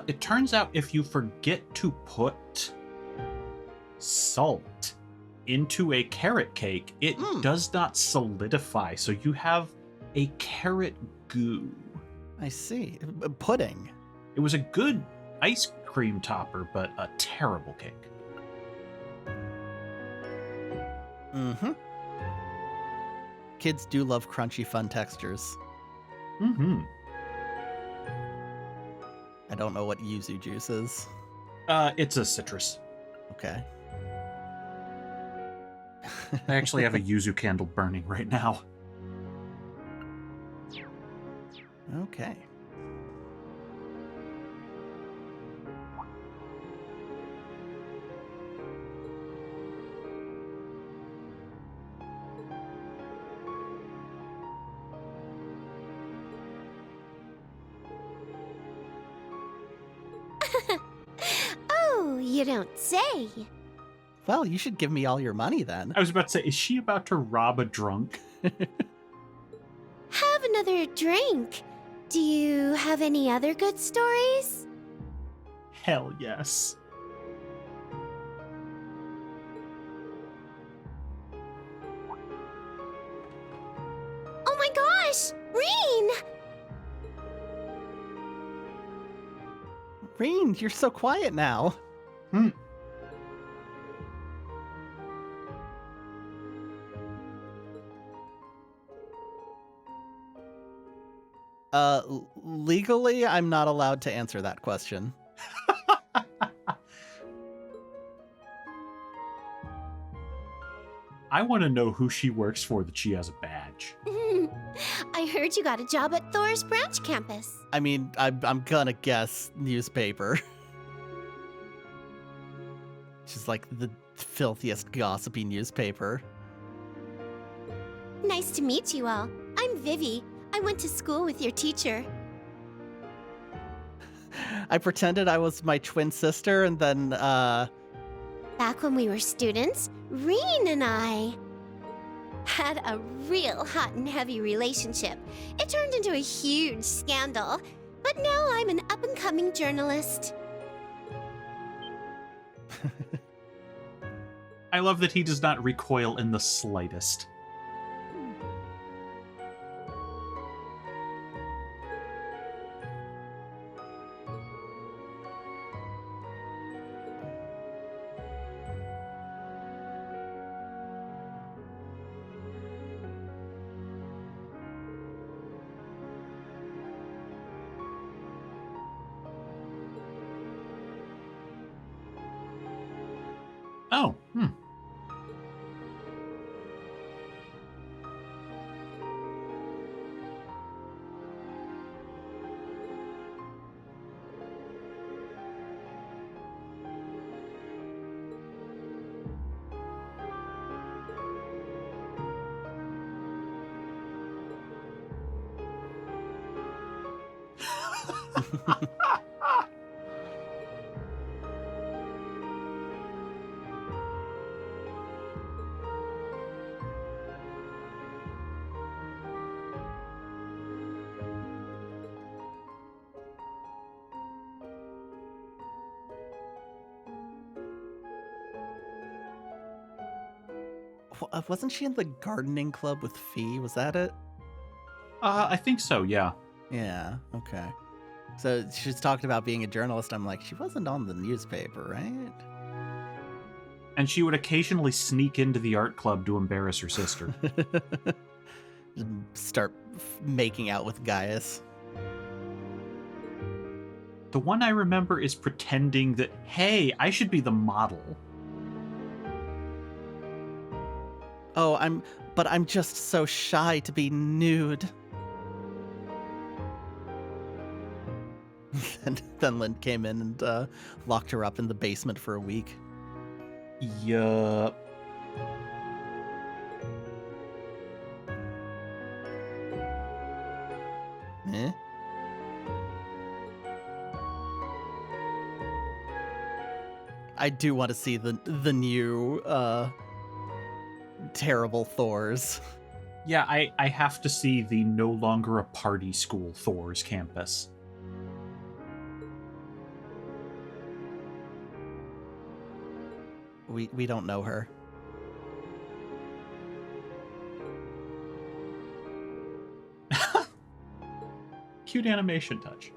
It turns out if you forget to put salt into a carrot cake, it does not solidify. So you have a carrot goo. I see. Pudding. It was a good ice cream topper, but a terrible cake. Mm-hmm. Kids do love crunchy, fun textures. Mm-hmm. I don't know what yuzu juice is. It's a citrus. Okay. I actually have a yuzu candle burning right now. Okay. Oh, you don't say. Well, you should give me all your money then. I was about to say, is she about to rob a drunk? Have another drink. Do you have any other good stories? Hell yes. Oh my gosh! Reen! Reen, you're so quiet now. Hmm. Legally, I'm not allowed to answer that question. I want to know who she works for that she has a badge. I heard you got a job at Thor's branch campus. I mean, I'm gonna guess newspaper. She's like the filthiest, gossipy newspaper. Nice to meet you all. I'm Vivi. I went to school with your teacher. I pretended I was my twin sister, and then, Back when we were students, Reen and I had a real hot and heavy relationship. It turned into a huge scandal, but now I'm an up-and-coming journalist. I love that he does not recoil in the slightest. Oh, wasn't she in the gardening club with Fee? Was that it? I think so, yeah. Yeah, okay. So she's talked about being a journalist. I'm like, she wasn't on the newspaper, right? And she would occasionally sneak into the art club to embarrass her sister. Just start making out with Gaius. The one I remember is pretending that, hey, I should be the model. Oh, I'm just so shy to be nude. And then Lind came in and locked her up in the basement for a week. Yup. Eh? I do want to see the new terrible Thors. Yeah, I have to see the no longer a party school Thor's campus. We don't know her. Cute animation touch.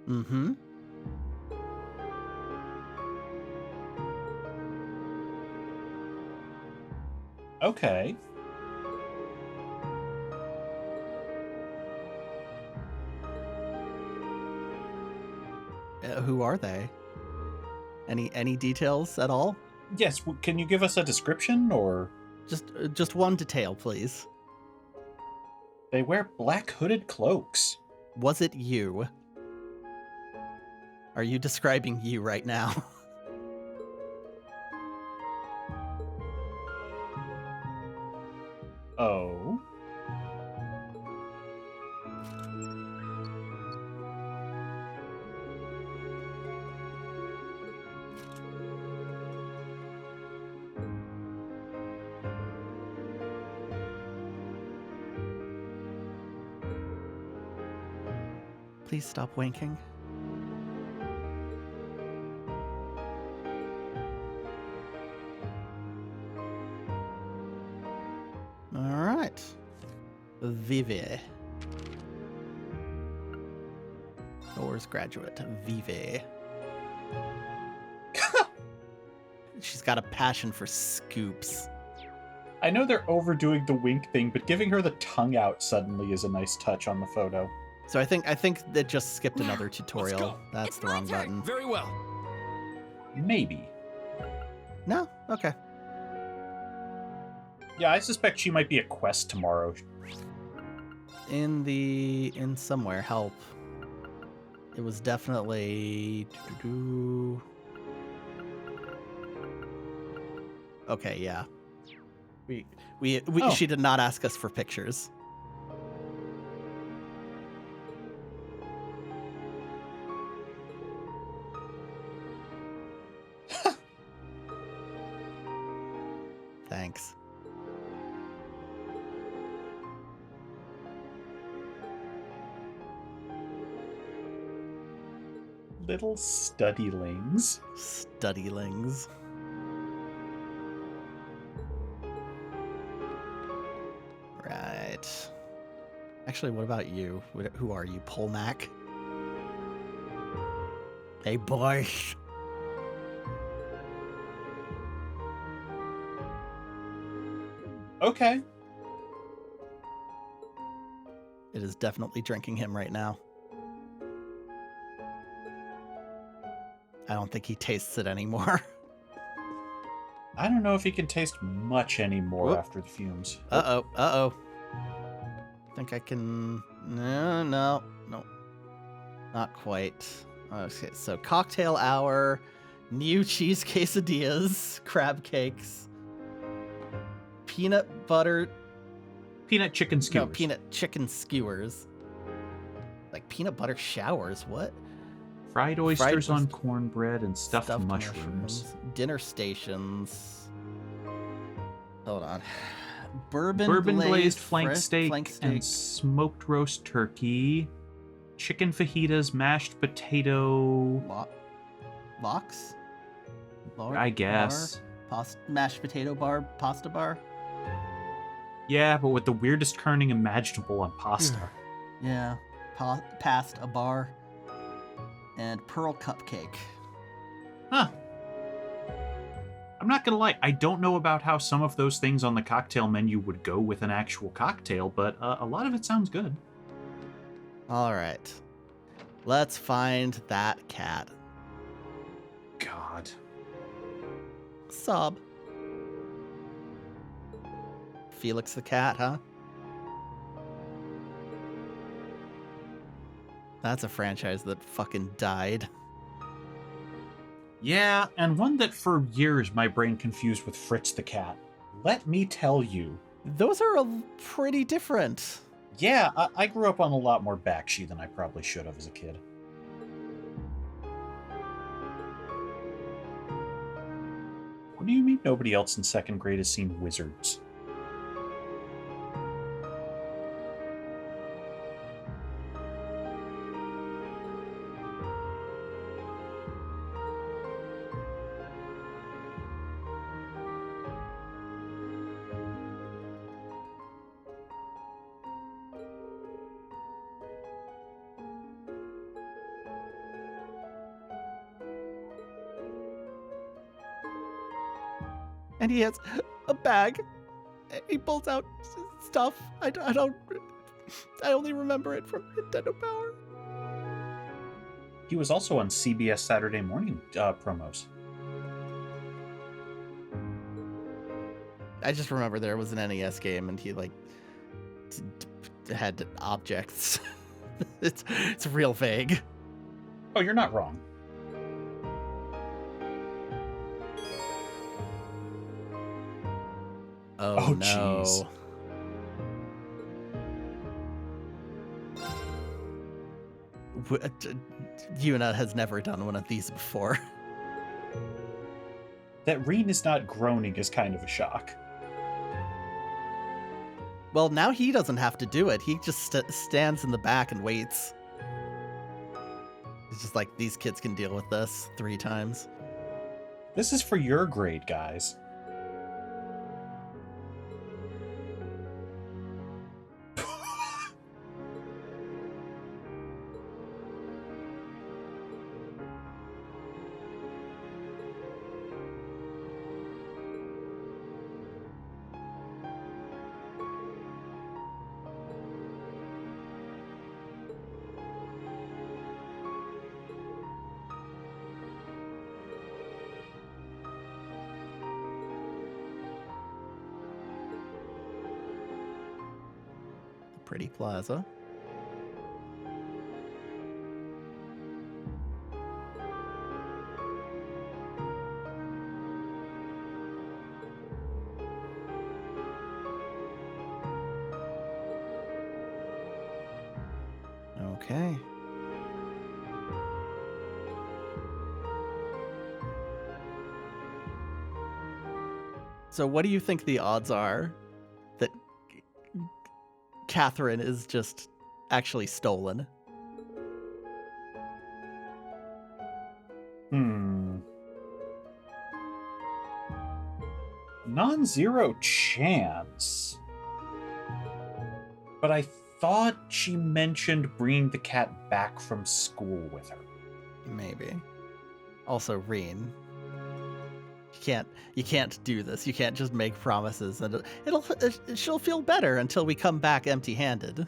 Mm-hmm. Okay. Who are they? Any details at all? Yes, can you give us a description, or... Just one detail, please. They wear black hooded cloaks. Was it you? Are you describing you right now? Oh. Please stop winking. All right. Vivi. Doors graduate. Vivi. She's got a passion for scoops. I know they're overdoing the wink thing, but giving her the tongue out suddenly is a nice touch on the photo. So I think they just skipped another tutorial. go. That's It's the my wrong turn. button. Very well. Maybe. No? Okay. Yeah, I suspect she might be a quest tomorrow. In somewhere, help. It was definitely Okay, yeah. Oh. She did not ask us for pictures. Thanks. Little studylings. Studylings. Right. Actually, what about you? Who are you, Polmac? Hey, boys. Okay. It is definitely drinking him right now. I don't think he tastes it anymore. I don't know if he can taste much anymore Whoop. after the fumes. Uh-oh. Think I can... No. Not quite. Okay, so cocktail hour, new cheese quesadillas, crab cakes, peanut butter... Peanut chicken skewers. No, peanut chicken skewers. Like peanut butter showers, what? Fried oysters on oyster- cornbread and stuffed mushrooms. Dinner stations. Hold on. Bourbon Glazed flank fresh- steak flank and smoked roast turkey. Chicken fajitas, mashed potato. Lox? I guess. Mashed potato bar, pasta bar? Yeah, but with the weirdest kerning imaginable on pasta. Yeah. Past a bar. And pearl cupcake. Huh. I'm not gonna lie, I don't know about how some of those things on the cocktail menu would go with an actual cocktail, but a lot of it sounds good. All right. Let's find that cat. God. Sob. Felix the cat, huh? That's a franchise that fucking died. Yeah, and one that for years my brain confused with Fritz the cat. Let me tell you. Those are pretty different. Yeah, I grew up on a lot more Bakshi than I probably should have as a kid. What do you mean nobody else in second grade has seen Wizards? And he has a bag he pulls out stuff. I don't. I only remember it from Nintendo Power. He was also on CBS Saturday Morning promos. I just remember there was an NES game, and he like had objects. It's real vague. Oh, you're not wrong. Oh no. Jeez. Yuna has never done one of these before. That Reen is not groaning is kind of a shock. Well, now he doesn't have to do it. He just stands in the back and waits. He's just like, these kids can deal with this 3 times. This is for your grade, guys. Pretty plaza. Okay. So what do you think the odds are that Catherine is just actually stolen? Non-zero chance. But I thought she mentioned bringing the cat back from school with her. Maybe. Also, Reen. You can't do this. You can't just make promises and she'll feel better until we come back empty-handed.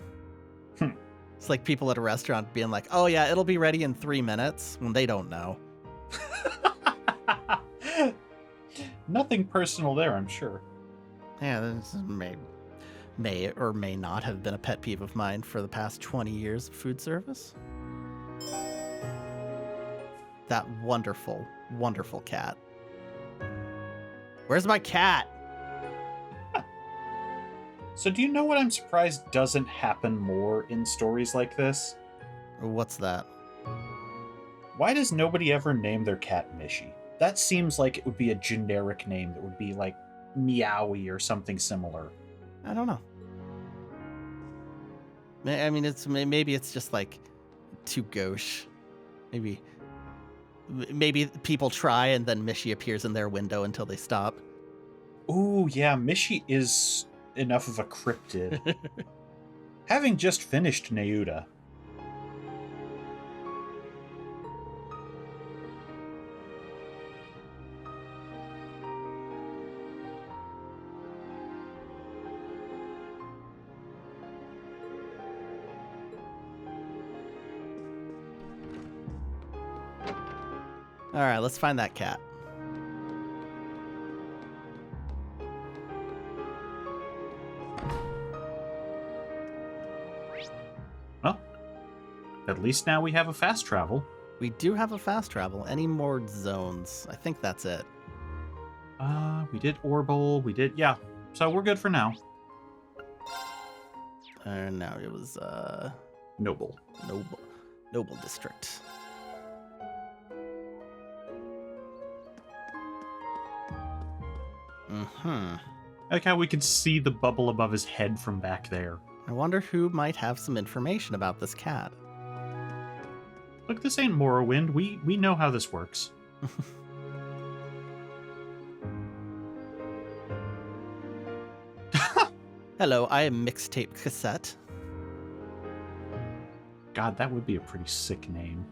It's like people at a restaurant being like, "Oh yeah, it'll be ready in 3 minutes," when they don't know. Nothing personal there, I'm sure. Yeah, this may or may not have been a pet peeve of mine for the past 20 years of food service. That wonderful, wonderful cat. Where's my cat? So do you know what I'm surprised doesn't happen more in stories like this? What's that? Why does nobody ever name their cat Mishy? That seems like it would be a generic name that would be like Meowie or something similar. I don't know. I mean, maybe it's just like too gauche. Maybe people try and then Mishy appears in their window until they stop. Ooh, yeah, Mishy is enough of a cryptid. Having just finished Neuda. All right, let's find that cat. Well, at least now we have a fast travel. We do have a fast travel. Any more zones? I think that's it. We did Orbital, yeah. So we're good for now. No, it was, Noble. Noble District. I like how we can see the bubble above his head from back there. I wonder who might have some information about this cat. Look, this ain't Morrowind. We know how this works. Hello, I am Mixtape Cassette. God, that would be a pretty sick name.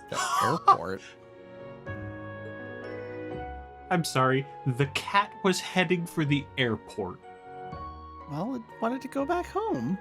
The airport. I'm sorry. The cat was heading for the airport. Well, it wanted to go back home.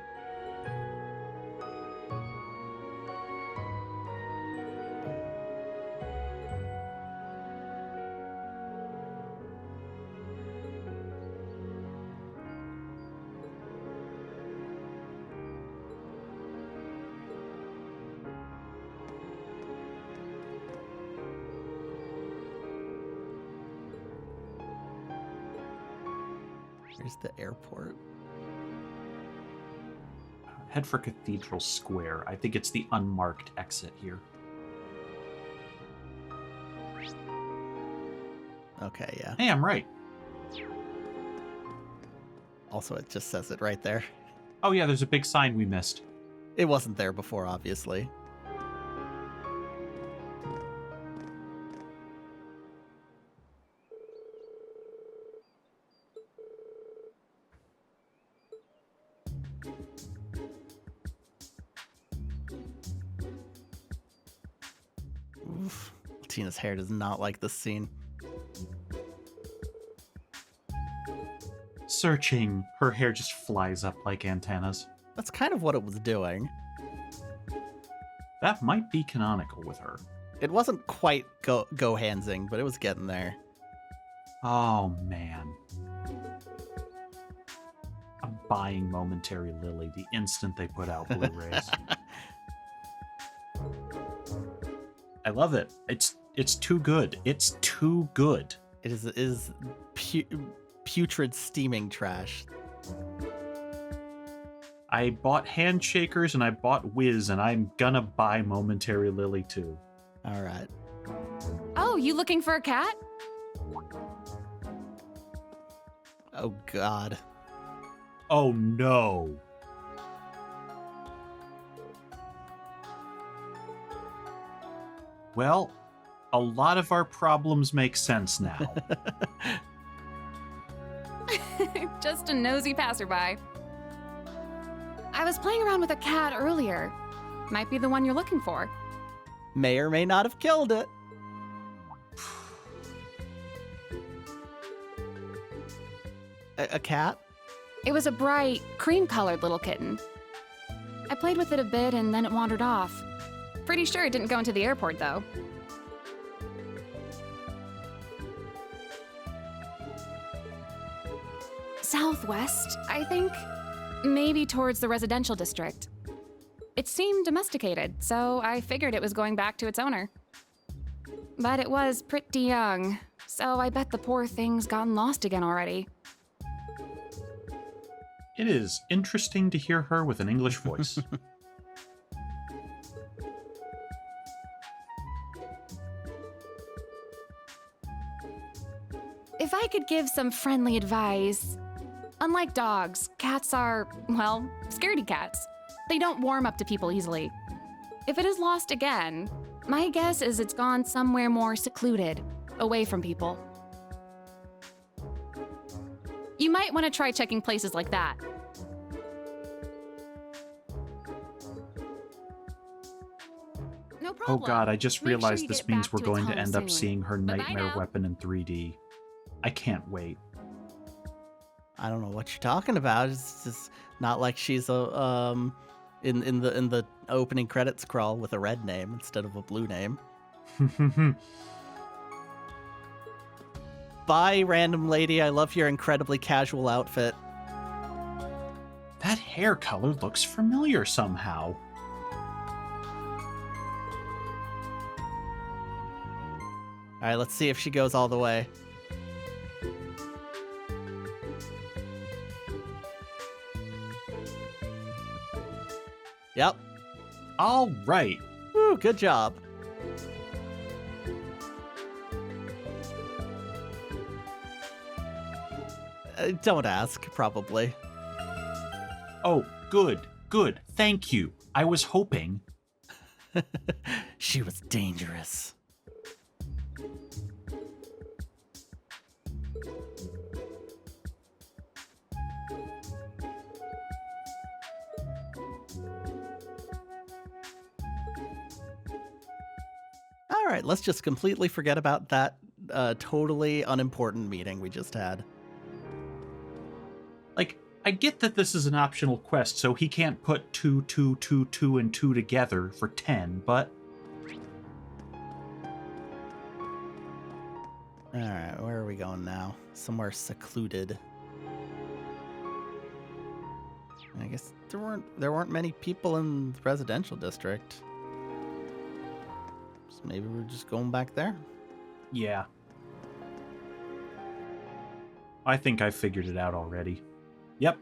Here's the airport. Head for Cathedral Square. I think it's the unmarked exit here. Okay, yeah. Hey, I'm right. Also, it just says it right there. Oh yeah, there's a big sign we missed. It wasn't there before, obviously. Oof. Tina's hair does not like this scene. Searching. Her hair just flies up like antennas. That's kind of what it was doing. That might be canonical with her. It wasn't quite go-handsing, but it was getting there. Oh, man. I'm buying Momentary Lily the instant they put out Blu-rays. I love it. It's too good. It's too good. It is putrid steaming trash. I bought Handshakers and I bought Whiz, and I'm gonna buy Momentary Lily too. All right. Oh, you looking for a cat? Oh, God. Oh no. Well, a lot of our problems make sense now. Just a nosy passerby. I was playing around with a cat earlier. Might be the one you're looking for. May or may not have killed it. A cat? It was a bright, cream-colored little kitten. I played with it a bit and then it wandered off. Pretty sure it didn't go into the airport, though. Southwest, I think. Maybe towards the residential district. It seemed domesticated, so I figured it was going back to its owner. But it was pretty young, so I bet the poor thing's gotten lost again already. It is interesting to hear her with an English voice. If I could give some friendly advice, unlike dogs, cats are, well, scaredy cats. They don't warm up to people easily. If it is lost again, my guess is it's gone somewhere more secluded, away from people. You might want to try checking places like that. No Oh problem. god, I just Make sure realized you this get means back we're to its going to home end up soon. seeing her Bye-bye nightmare now. weapon in 3D. I can't wait. I don't know what you're talking about. It's just not like she's a in the opening credits crawl with a red name instead of a blue name. Bye, random lady. I love your incredibly casual outfit. That hair color looks familiar somehow. All right, let's see if she goes all the way. Yep. All right. Woo, good job. Don't ask, probably. Oh, good, good. Thank you. I was hoping. She was dangerous. All right, let's just completely forget about that totally unimportant meeting we just had. Like, I get that this is an optional quest, so he can't put 2, 2, 2, 2, and 2 together for 10, but... Alright, where are we going now? Somewhere secluded. I guess there weren't many people in the residential district. So maybe we're just going back there? Yeah. I think I figured it out already. Yep.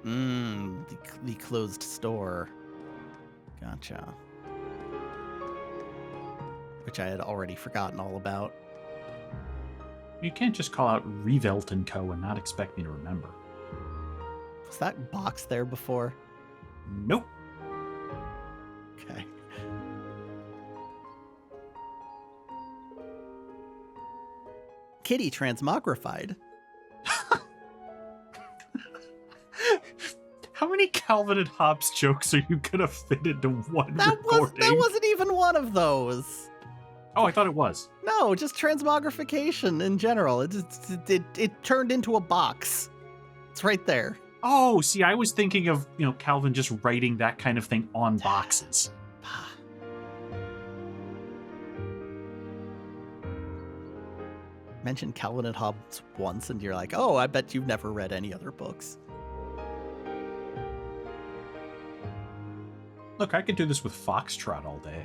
The closed store. Gotcha. Which I had already forgotten all about. You can't just call out Revelt & Co. and not expect me to remember. Was that box there before? Nope. Okay. Kitty transmogrified. How many Calvin and Hobbes jokes are you gonna fit into one recording? That wasn't even one of those. Oh, I thought it was. No, just transmogrification in general. It turned into a box. It's right there. Oh, see, I was thinking of, Calvin just writing that kind of thing on boxes. Mention Calvin and Hobbes once and you're like, oh, I bet you've never read any other books. Look, I could do this with Foxtrot all day.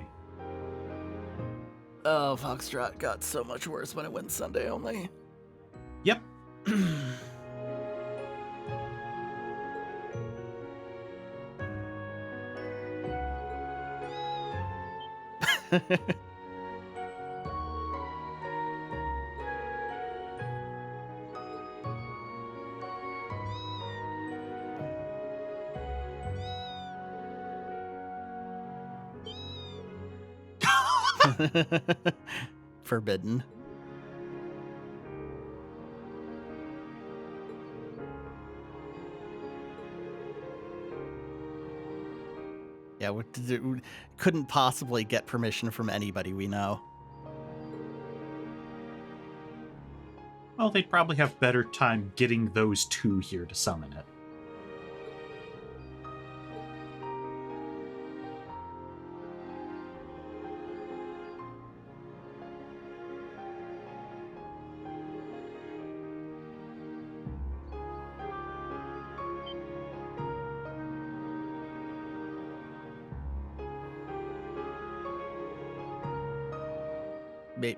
Oh, Foxtrot got so much worse when it went Sunday only. Yep. Forbidden. Yeah, we couldn't possibly get permission from anybody we know. Well, they'd probably have better time getting those two here to summon it.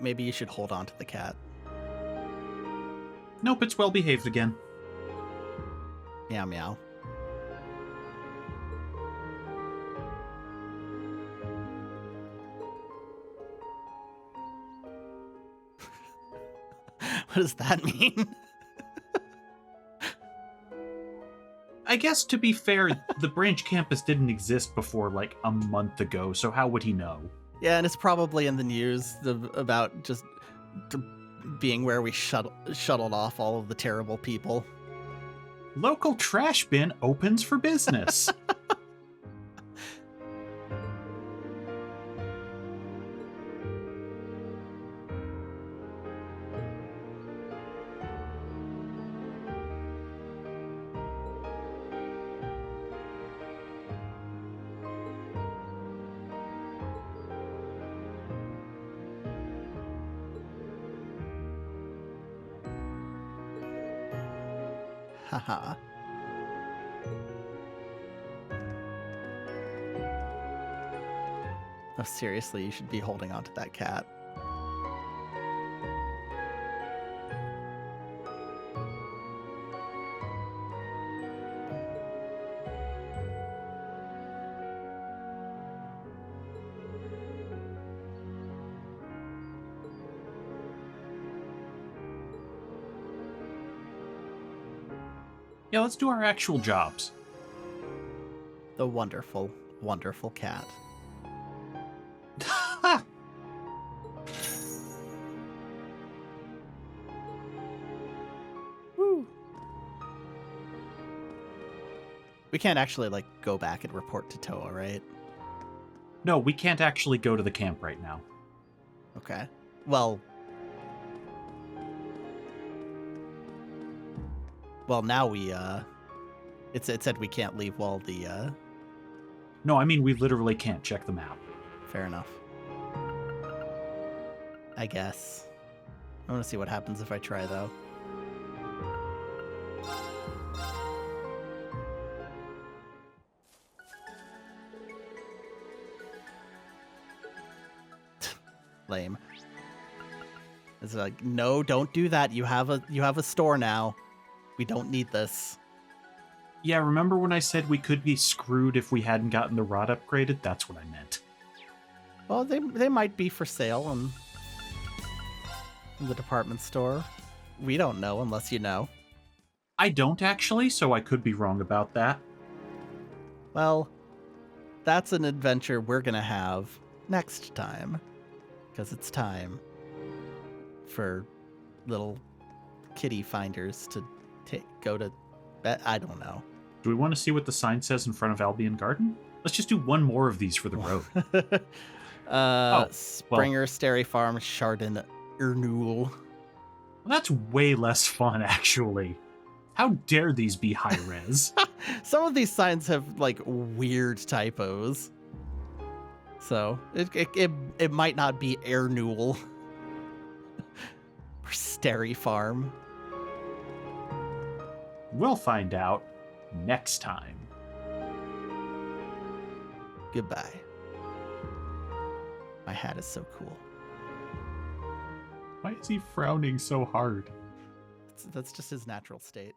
Maybe you should hold on to the cat. Nope, it's well behaved again. Meow meow. What does that mean? I guess, to be fair, the branch campus didn't exist before, like, a month ago, so how would he know? Yeah, and it's probably in the news about just being where we shuttled off all of the terrible people. Local trash bin opens for business. Haha. Oh, seriously, you should be holding on to that cat. Yeah, let's do our actual jobs. The wonderful, wonderful cat. Woo. We can't actually, go back and report to Toa, right? No, we can't actually go to the camp right now. Okay. Well, now we, it said we can't leave while the, No, I mean we literally can't. Check the map. fair enough. I guess. I want to see what happens if I try, though. Lame. It's like, no, don't do that. You have a store now. We don't need this. Yeah, remember when I said we could be screwed if we hadn't gotten the rod upgraded? That's what I meant. Well, they might be for sale in the department store. We don't know unless you know. I don't actually, so I could be wrong about that. Well, that's an adventure we're gonna have next time. Because it's time for little kitty finders to go to bed. I don't know. Do we want to see what the sign says in front of Albion Garden? Let's just do one more of these for the road. Springer, Starry Farm, Chardon, Ernul. Well, that's way less fun, actually. How dare these be high res? Some of these signs have like weird typos. So it might not be Ernul or Starry Farm. We'll find out next time. Goodbye. My hat is so cool. Why is he frowning so hard? That's just his natural state.